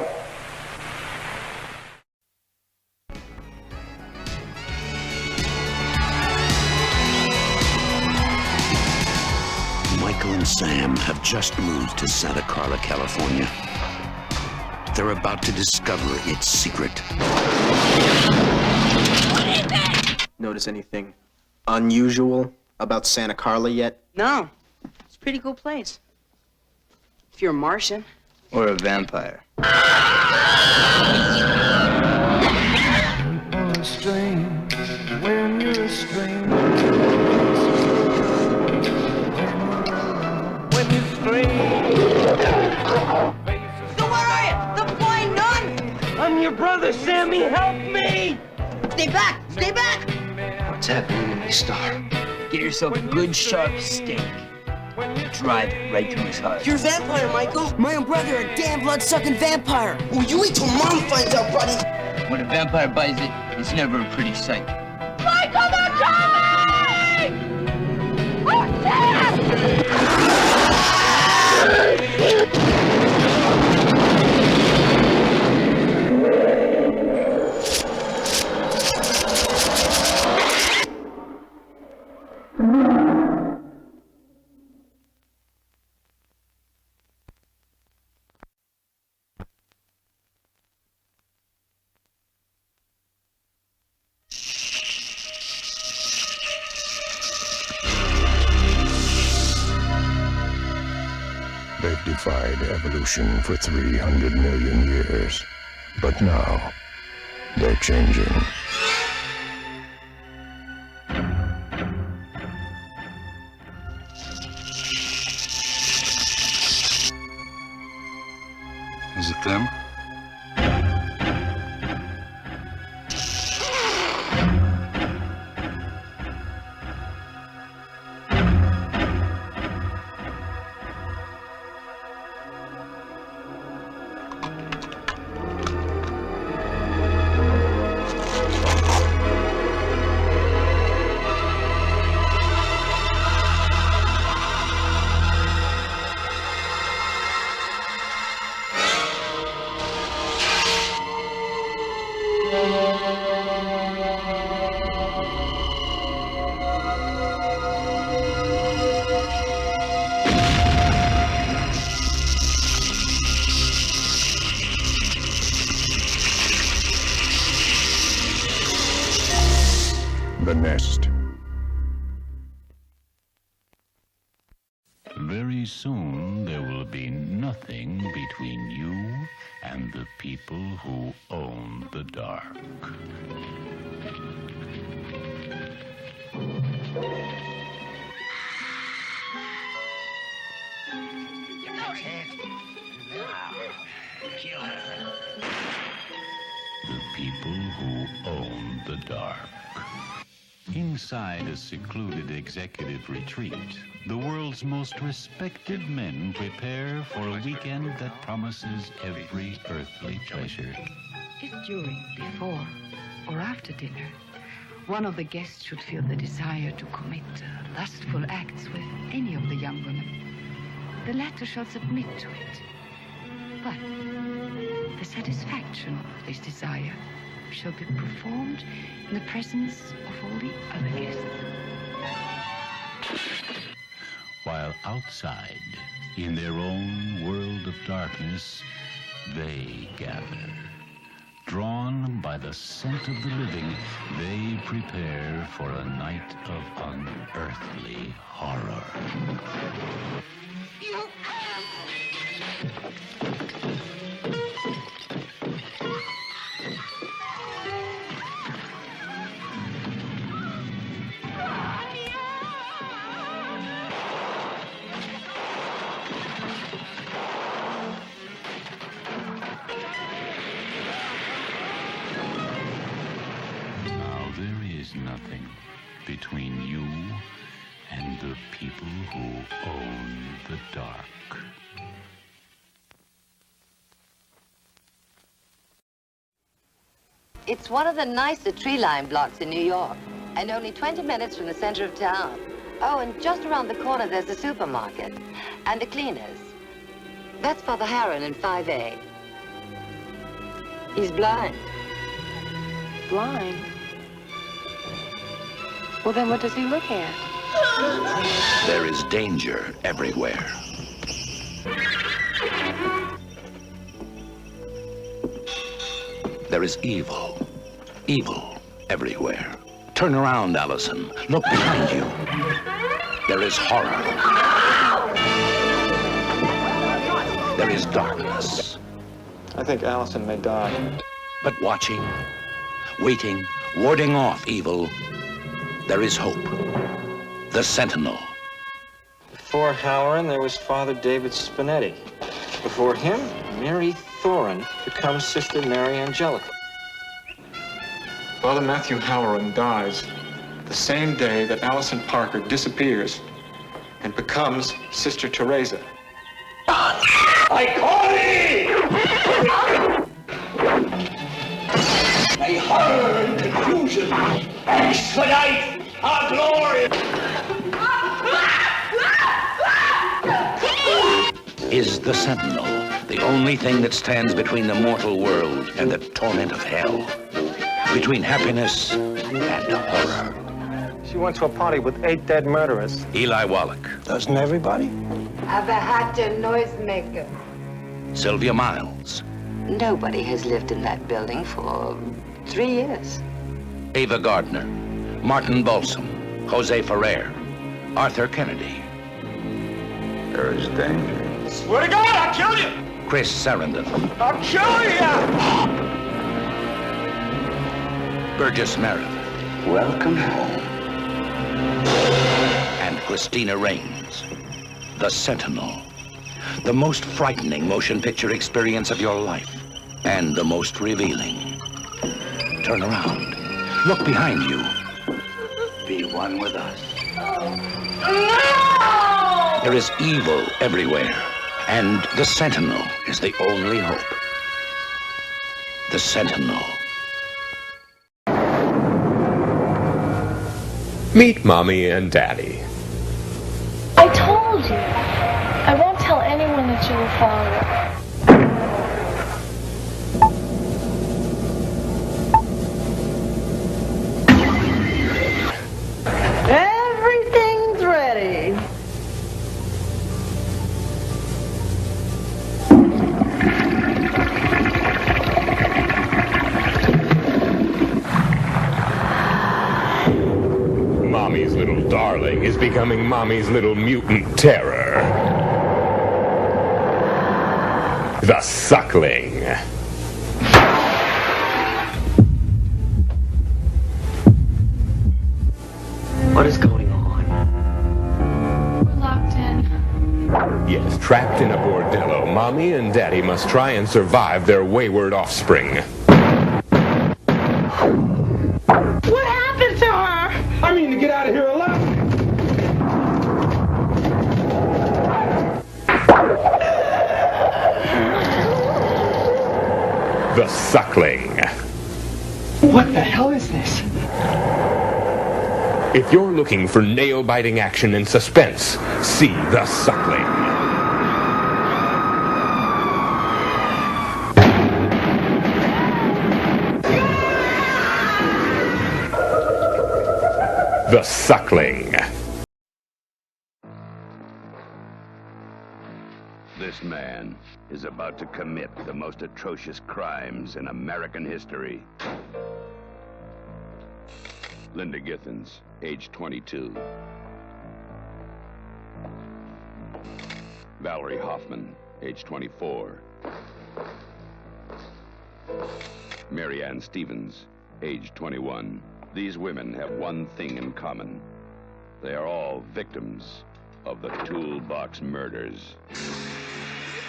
Michael and Sam have just moved to Santa Carla, California. They're about to discover its secret. What is it? Notice anything unusual about Santa Carla yet? No. It's a pretty cool place. If you're a Martian. Or a vampire. When you're a stranger. When you So where are you? The blind nun? I'm your brother, Sammy. Help me! Stay back! Stay back! What's happening, my star? Get yourself a good sharp steak. Drive it right through his heart. You're a vampire, Michael. My own brother, a damn blood-sucking vampire. Oh, you wait till Mom finds out, buddy. When a vampire bites it, it's never a pretty sight. Michael, they're coming! Oh, Sam! They've defied evolution for 300 million years. But now, they're changing. Is it them? the nest. Very soon there will be nothing between you and the people who own the dark. Kill her. The people who own the dark. Inside a secluded executive retreat, the world's most respected men prepare for a weekend that promises every earthly pleasure. If during, before, or after dinner, one of the guests should feel the desire to commit lustful acts with any of the young women, the latter shall submit to it. But the satisfaction of this desire shall be performed in the presence of all the other guests. While outside, in their own world of darkness, they gather. Drawn by the scent of the living, they prepare for a night of unearthly horror. Nothing between you and the people who own the dark. It's one of the nicer tree-lined blocks in New York, and only 20 minutes from the center of town. Oh, and just around the corner there's a supermarket and a cleaner's. That's Father Harron in 5A. He's blind. Blind? Well, then what does he look at? There is danger everywhere. There is evil. Evil everywhere. Turn around, Allison. Look behind you. There is horror. There is darkness. I think Allison may die. But watching, waiting, warding off evil, there is hope. The Sentinel. Before Halloran, there was Father David Spinetti. Before him, Mary Thorin becomes Sister Mary Angelica. Father Matthew Halloran dies the same day that Allison Parker disappears and becomes Sister Teresa. I call thee! May horror and confusion expedite our glory! Is the Sentinel the only thing that stands between the mortal world and the torment of hell? Between happiness and horror? She went to a party with 8 dead murderers. Eli Wallach. Doesn't everybody? I've had a noisemaker. Sylvia Miles. Nobody has lived in that building for 3 years. Ava Gardner. Martin Balsam. Jose Ferrer. Arthur Kennedy. There is danger. Swear to God, I'll kill you! Chris Sarandon. I'll kill you! Burgess Meredith. Welcome home. And Christina Raines. The Sentinel. The most frightening motion picture experience of your life. And the most revealing. Turn around. Look behind you. Be one with us. No! There is evil everywhere. And the Sentinel is the only hope. The Sentinel. Meet Mommy and Daddy. I told you. I won't tell anyone that you were father. Everything's ready. darling is becoming Mommy's little mutant terror. The Suckling. What is going on? We're locked in. Yes, trapped in a bordello, Mommy and Daddy must try and survive their wayward offspring. What happened to her? I mean to get out of here alive. The Suckling. What the hell is this? If you're looking for nail-biting action and suspense, see The Suckling. The Suckling. This man is about to commit the most atrocious crimes in American history. Linda Githens, age 22. Valerie Hoffman, age 24. Mary Ann Stevens, age 21. These women have one thing in common. They are all victims of the Toolbox murders. What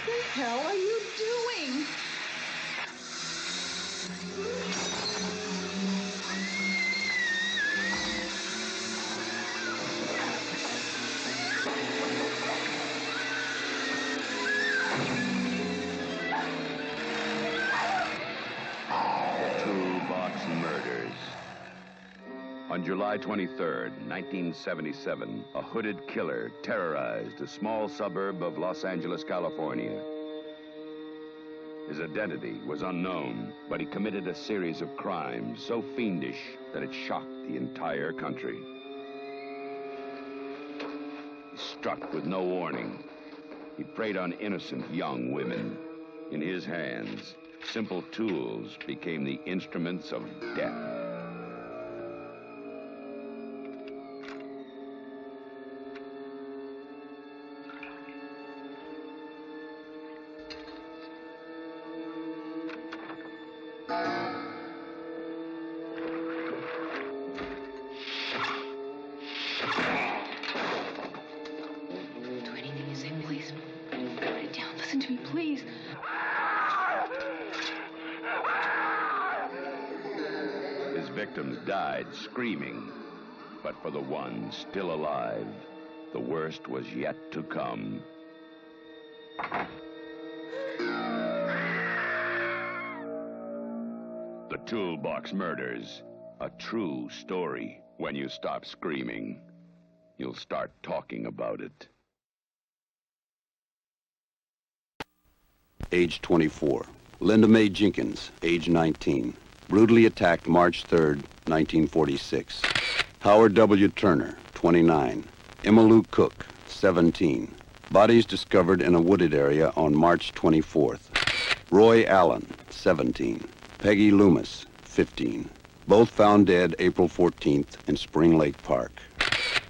the hell are you doing? Toolbox murders. On July 23rd, 1977, a hooded killer terrorized a small suburb of Los Angeles, California. His identity was unknown, but he committed a series of crimes so fiendish that it shocked the entire country. He struck with no warning. He preyed on innocent young women. In his hands, simple tools became the instruments of death. Listen to me, please. His victims died screaming, but for the one still alive, the worst was yet to come. The Toolbox Murders, a true story. When you stop screaming, you'll start talking about it. Age 24. Linda Mae Jenkins, age 19. Brutally attacked March 3rd, 1946. Howard W. Turner, 29. Emma Lou Cook, 17. Bodies discovered in a wooded area on March 24th. Roy Allen, 17. Peggy Loomis, 15. Both found dead April 14th in Spring Lake Park.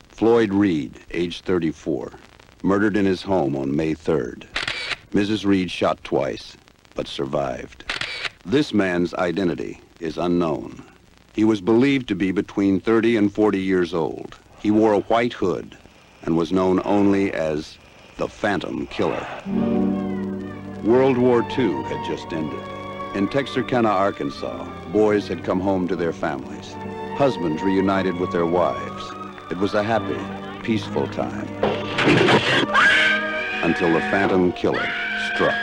Floyd Reed, age 34. Murdered in his home on May 3rd. Mrs. Reed shot twice, but survived. This man's identity is unknown. He was believed to be between 30 and 40 years old. He wore a white hood and was known only as the Phantom Killer. World War II had just ended. In Texarkana, Arkansas, boys had come home to their families. Husbands reunited with their wives. It was a happy, peaceful time. Until the Phantom Killer struck.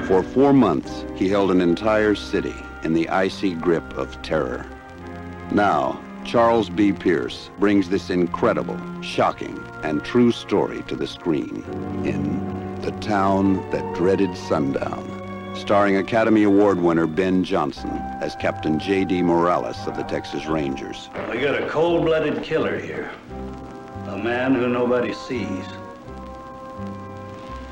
For 4 months, he held an entire city in the icy grip of terror. Now, Charles B. Pierce brings this incredible, shocking, and true story to the screen in The Town That Dreaded Sundown, starring Academy Award winner Ben Johnson as Captain J.D. Morales of the Texas Rangers. We got a cold-blooded killer here. A man who nobody sees.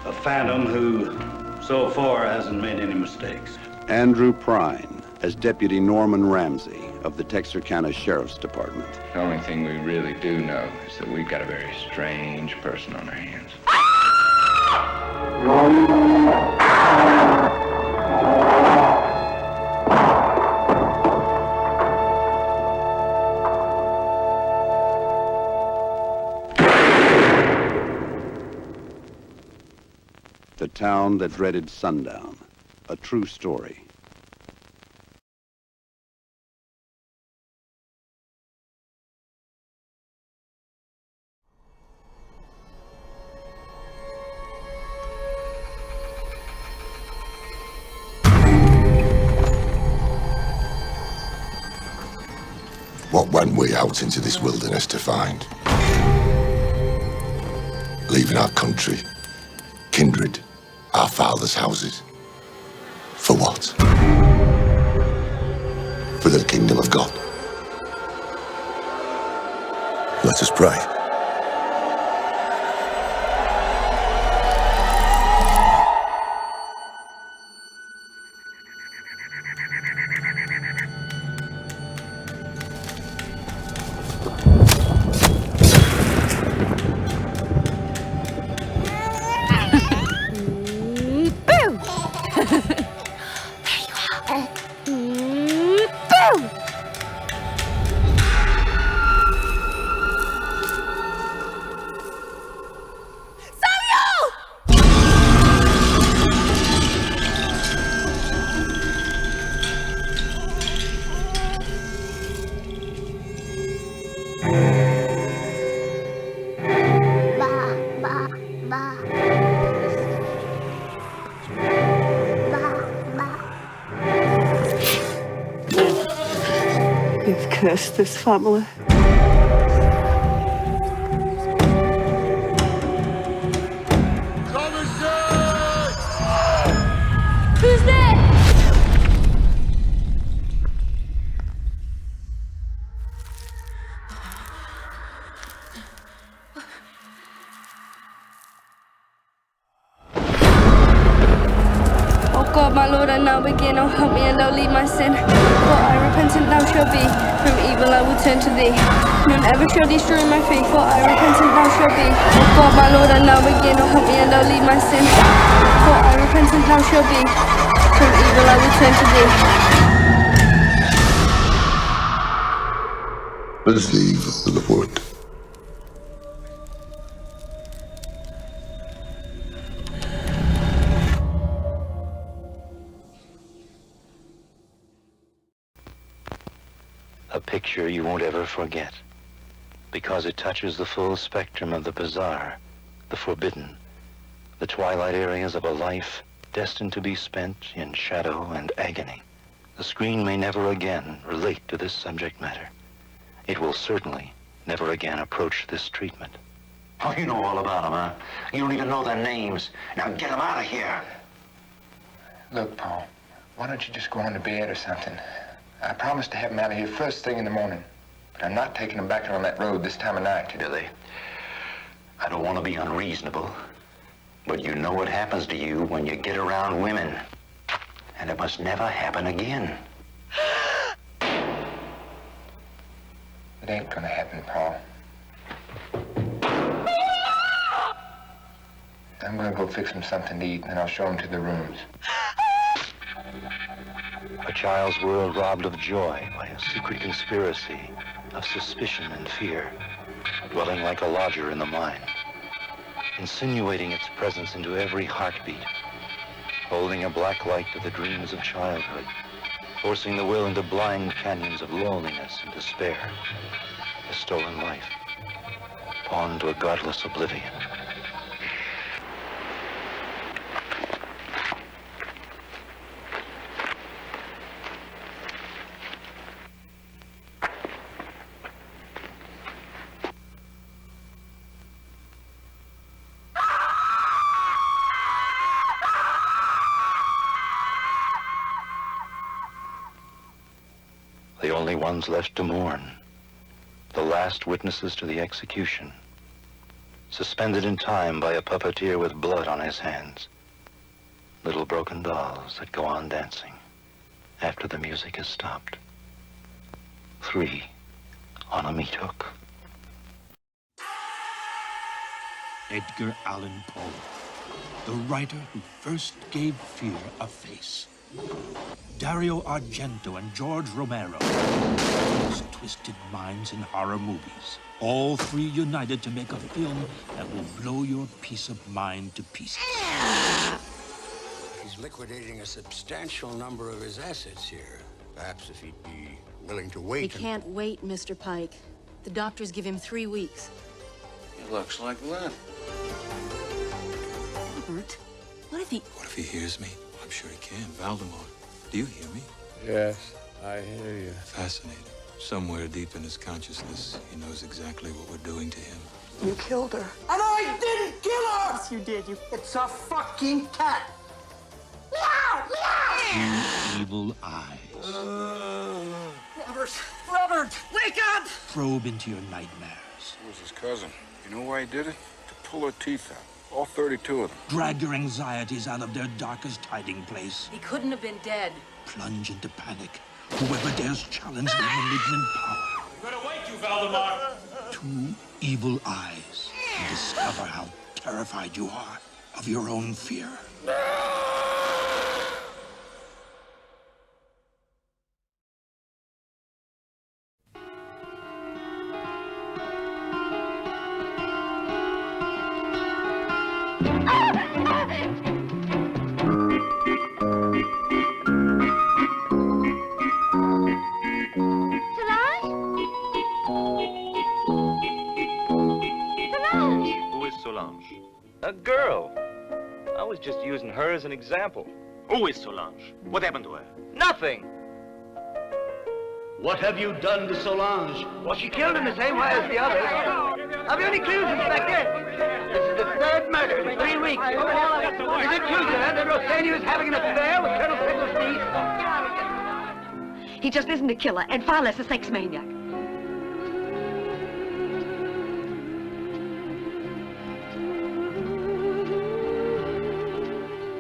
A phantom who, so far, hasn't made any mistakes. Andrew Prine as Deputy Norman Ramsey of the Texarkana Sheriff's Department. The only thing we really do know is that we've got a very strange person on our hands. The town that dreaded sundown. A true story. What went we out into this wilderness to find? Leaving our country, kindred, our fathers' houses. For what? For the kingdom of God. Let us pray. You've cursed this family. Who's there? Oh God, my Lord, I now begin. Oh, help me and thou leave my sin. For I repentant thou shalt be. From evil I will turn to thee. None ever shall destroy my faith. For I repentant thou shalt be. Oh God, my Lord, I now begin. Oh, help me and thou leave my sin. For I repentant thou shalt be. From evil I will turn to thee. As the evil of the wood. A picture you won't ever forget, because it touches the full spectrum of the bizarre, the forbidden, the twilight areas of a life destined to be spent in shadow and agony. The screen may never again relate to this subject matter. It will certainly never again approach this treatment. Oh, you know all about them, huh? You don't even know their names. Now get them out of here. Look, Paul, why don't you just go on to bed or something? I promised to have them out of here first thing in the morning. But I'm not taking them back on that road this time of night. Billy, I don't want to be unreasonable, but you know what happens to you when you get around women. And it must never happen again. It ain't gonna happen, Paul. I'm gonna go fix them something to eat, and then I'll show them to their rooms. A child's world robbed of joy by a secret conspiracy of suspicion and fear, dwelling like a lodger in the mind, insinuating its presence into every heartbeat, holding a black light to the dreams of childhood, forcing the will into blind canyons of loneliness and despair, a stolen life, pawned to a godless oblivion. The only ones left to mourn, the last witnesses to the execution, suspended in time by a puppeteer with blood on his hands, little broken dolls that go on dancing. after the music has stopped. 3 on a meat hook. Edgar Allan Poe, the writer who first gave fear a face. Dario Argento and George Romero, those twisted minds in horror movies. All 3 united to make a film that will blow your peace of mind to pieces. He's liquidating a substantial number of his assets here. Perhaps if he'd be willing to wait. He can't wait, Mr. Pike. The doctors give him 3 weeks. It looks like that. Robert, what if he... What if he hears me? I'm sure he can. Valdemar, do you hear me? Yes, I hear you. Fascinating. Somewhere deep in his consciousness, he knows exactly what we're doing to him. You killed her. And I didn't kill her! Yes, you did. It's a fucking cat! Two evil eyes. Robert, wake up! Probe into your nightmares. It was his cousin. You know why he did it? To pull her teeth out. All 32 of them. Drag your anxieties out of their darkest hiding place. He couldn't have been dead. Plunge into panic. Whoever dares challenge their malignant power. You better wait, you Valdemar! 2 evil eyes. And discover how terrified you are of your own fear. A girl. I was just using her as an example. Who is Solange? What happened to her? Nothing. What have you done to Solange? Well, she killed in the same way as the others. Have you any clues, Inspector? This is the 3rd murder in 3 weeks. Is it true, sir, that Rossini was having an affair with Colonel Pickle's niece? He just isn't a killer, and far less a sex maniac.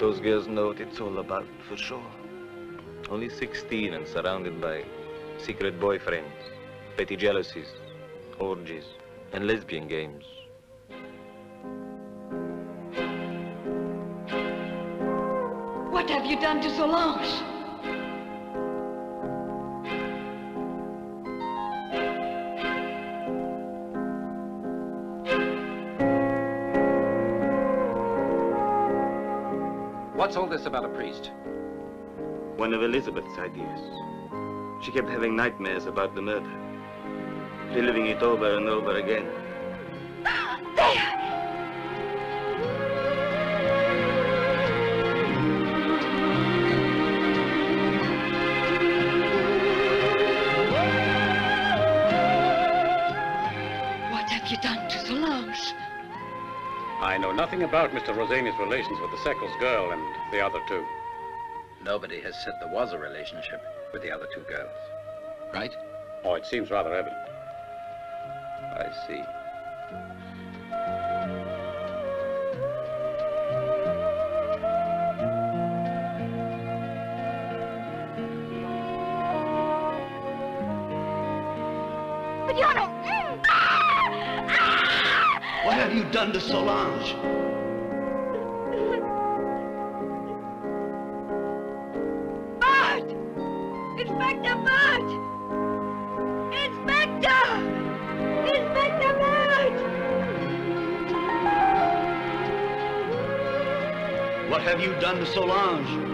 Those girls know what it's all about, for sure. Only 16 and surrounded by secret boyfriends, petty jealousies, orgies, and lesbian games. What have you done to Solange? What's all this about a priest? One of Elizabeth's ideas. She kept having nightmares about the murder, reliving it over and over again. What have you done to Solange? I know nothing about Mr. Rossini's relations with the Seckles girl and the other 2. Nobody has said there was a relationship with the other 2 girls, right? Oh, it seems rather evident. I see. But you don't... What have you done to Solange? Bart! Inspector Bart! Inspector! Inspector Bart! What have you done to Solange?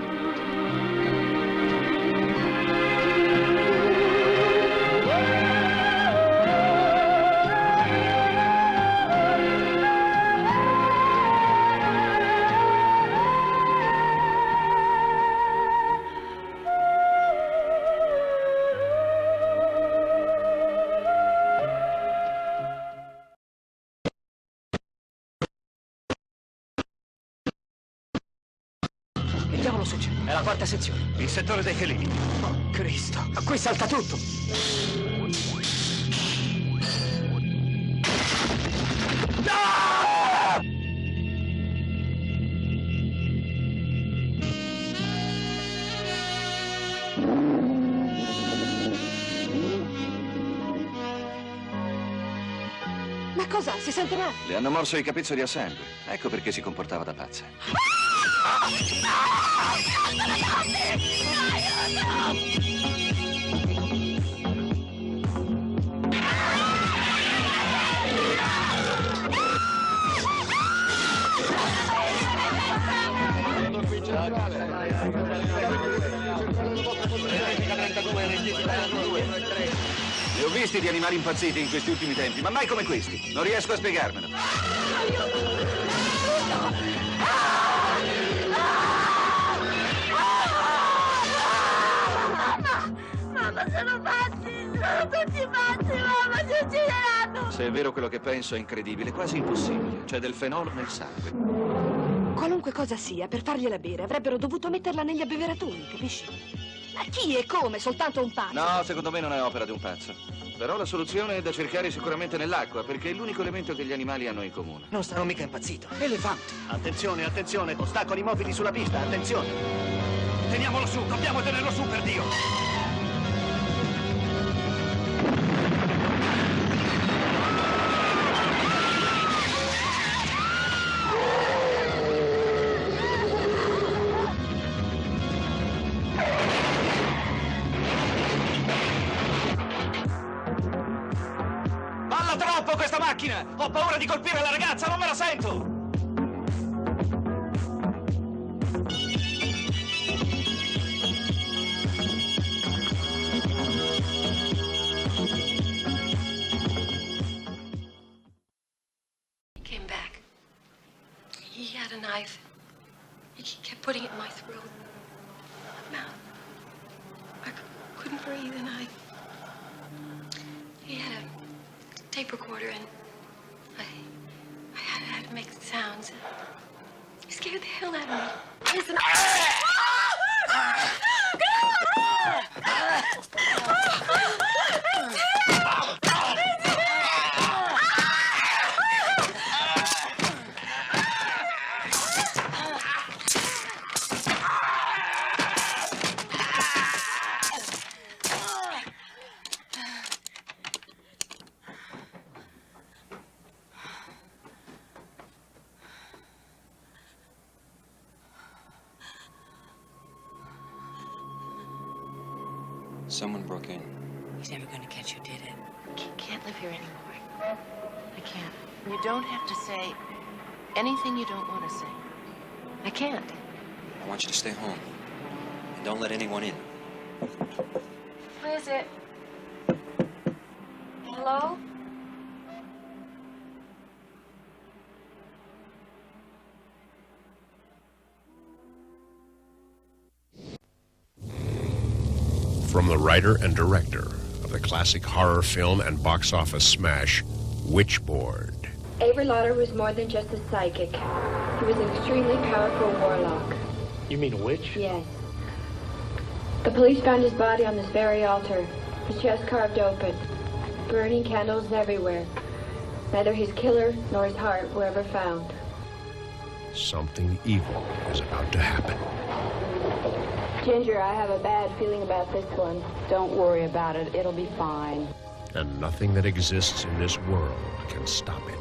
Che diavolo succede? È la 4ª sezione. Il settore dei felini. Oh, Cristo. Qui salta tutto. No! Cosa? Si sente male? Le hanno morso i capezzoli a sangue. Ecco perché si comportava da pazza. Ne ho visti di animali impazziti in questi ultimi tempi, ma mai come questi. Non riesco a spiegarmelo. Mamma, sono pazzi! Sono tutti pazzi, mamma! Ci uccideranno! Se è vero quello che penso, è incredibile, quasi impossibile. C'è del fenolo nel sangue. Qualunque cosa sia, per fargliela bere avrebbero dovuto metterla negli abbeveratori, capisci? Ma chi e come? Soltanto un pazzo? No, secondo me non è opera di un pazzo. Però la soluzione è da cercare sicuramente nell'acqua, perché è l'unico elemento che gli animali hanno in comune. Non sarò mica impazzito. Elefanti. Attenzione, attenzione. Ostacoli mobili sulla pista, attenzione. Teniamolo su, dobbiamo tenerlo su, per Dio. Balla troppo questa macchina! Ho paura di colpire la ragazza, non me la sento! He came back. He had a knife. He kept putting it in my throat, my mouth. I couldn't breathe, and he had a tape recorder, and I had to make sounds. He scared the hell out of me. Listen. Someone broke in. He's never going to catch who did it. Can't live here anymore. I can't. You don't have to say anything you don't want to say. I can't. I want you to stay home. And don't let anyone in. Who is it? Hello? From the writer and director of the classic horror film and box office smash, Witchboard. Avery Lauder was more than just a psychic. He was an extremely powerful warlock. You mean a witch? Yes. The police found his body on this very altar, his chest carved open, burning candles everywhere. Neither his killer nor his heart were ever found. Something evil is about to happen. Ginger, I have a bad feeling about this one. Don't worry about it. It'll be fine. And nothing that exists in this world can stop it.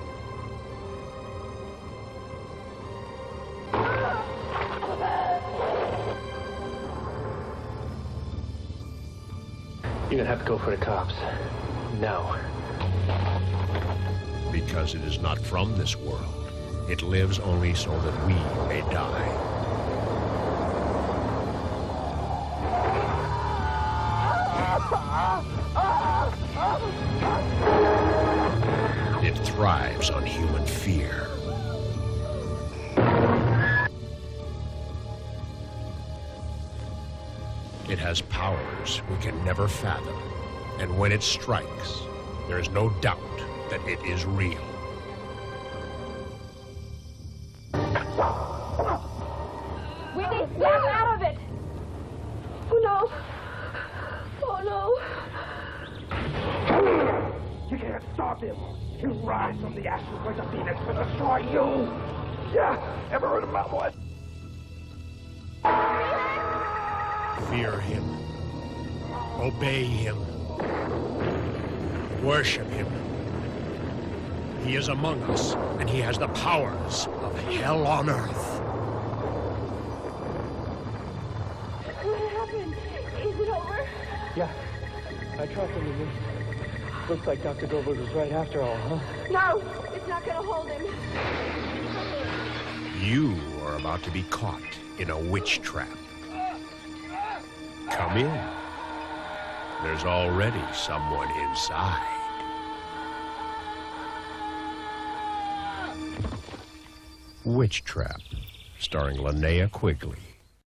You're gonna have to go for the cops. No. Because it is not from this world. It lives only so that we may die. It thrives on human fear. It has powers we can never fathom. And when it strikes, there is no doubt that it is real. We need to snap out of it! Oh no! Oh no! You can't stop him. He'll rise from the ashes like a phoenix to destroy you. Yeah, ever heard of that one? Fear him. Obey him. Worship him. He is among us, and he has the powers of hell on earth. What happened? Is it over? Yeah, I tracked him again. Looks like Dr. Goldberg was right after all, huh? No, it's not gonna hold him. You are about to be caught in a witch trap. Come in. There's already someone inside. Witch Trap, starring Linnea Quigley.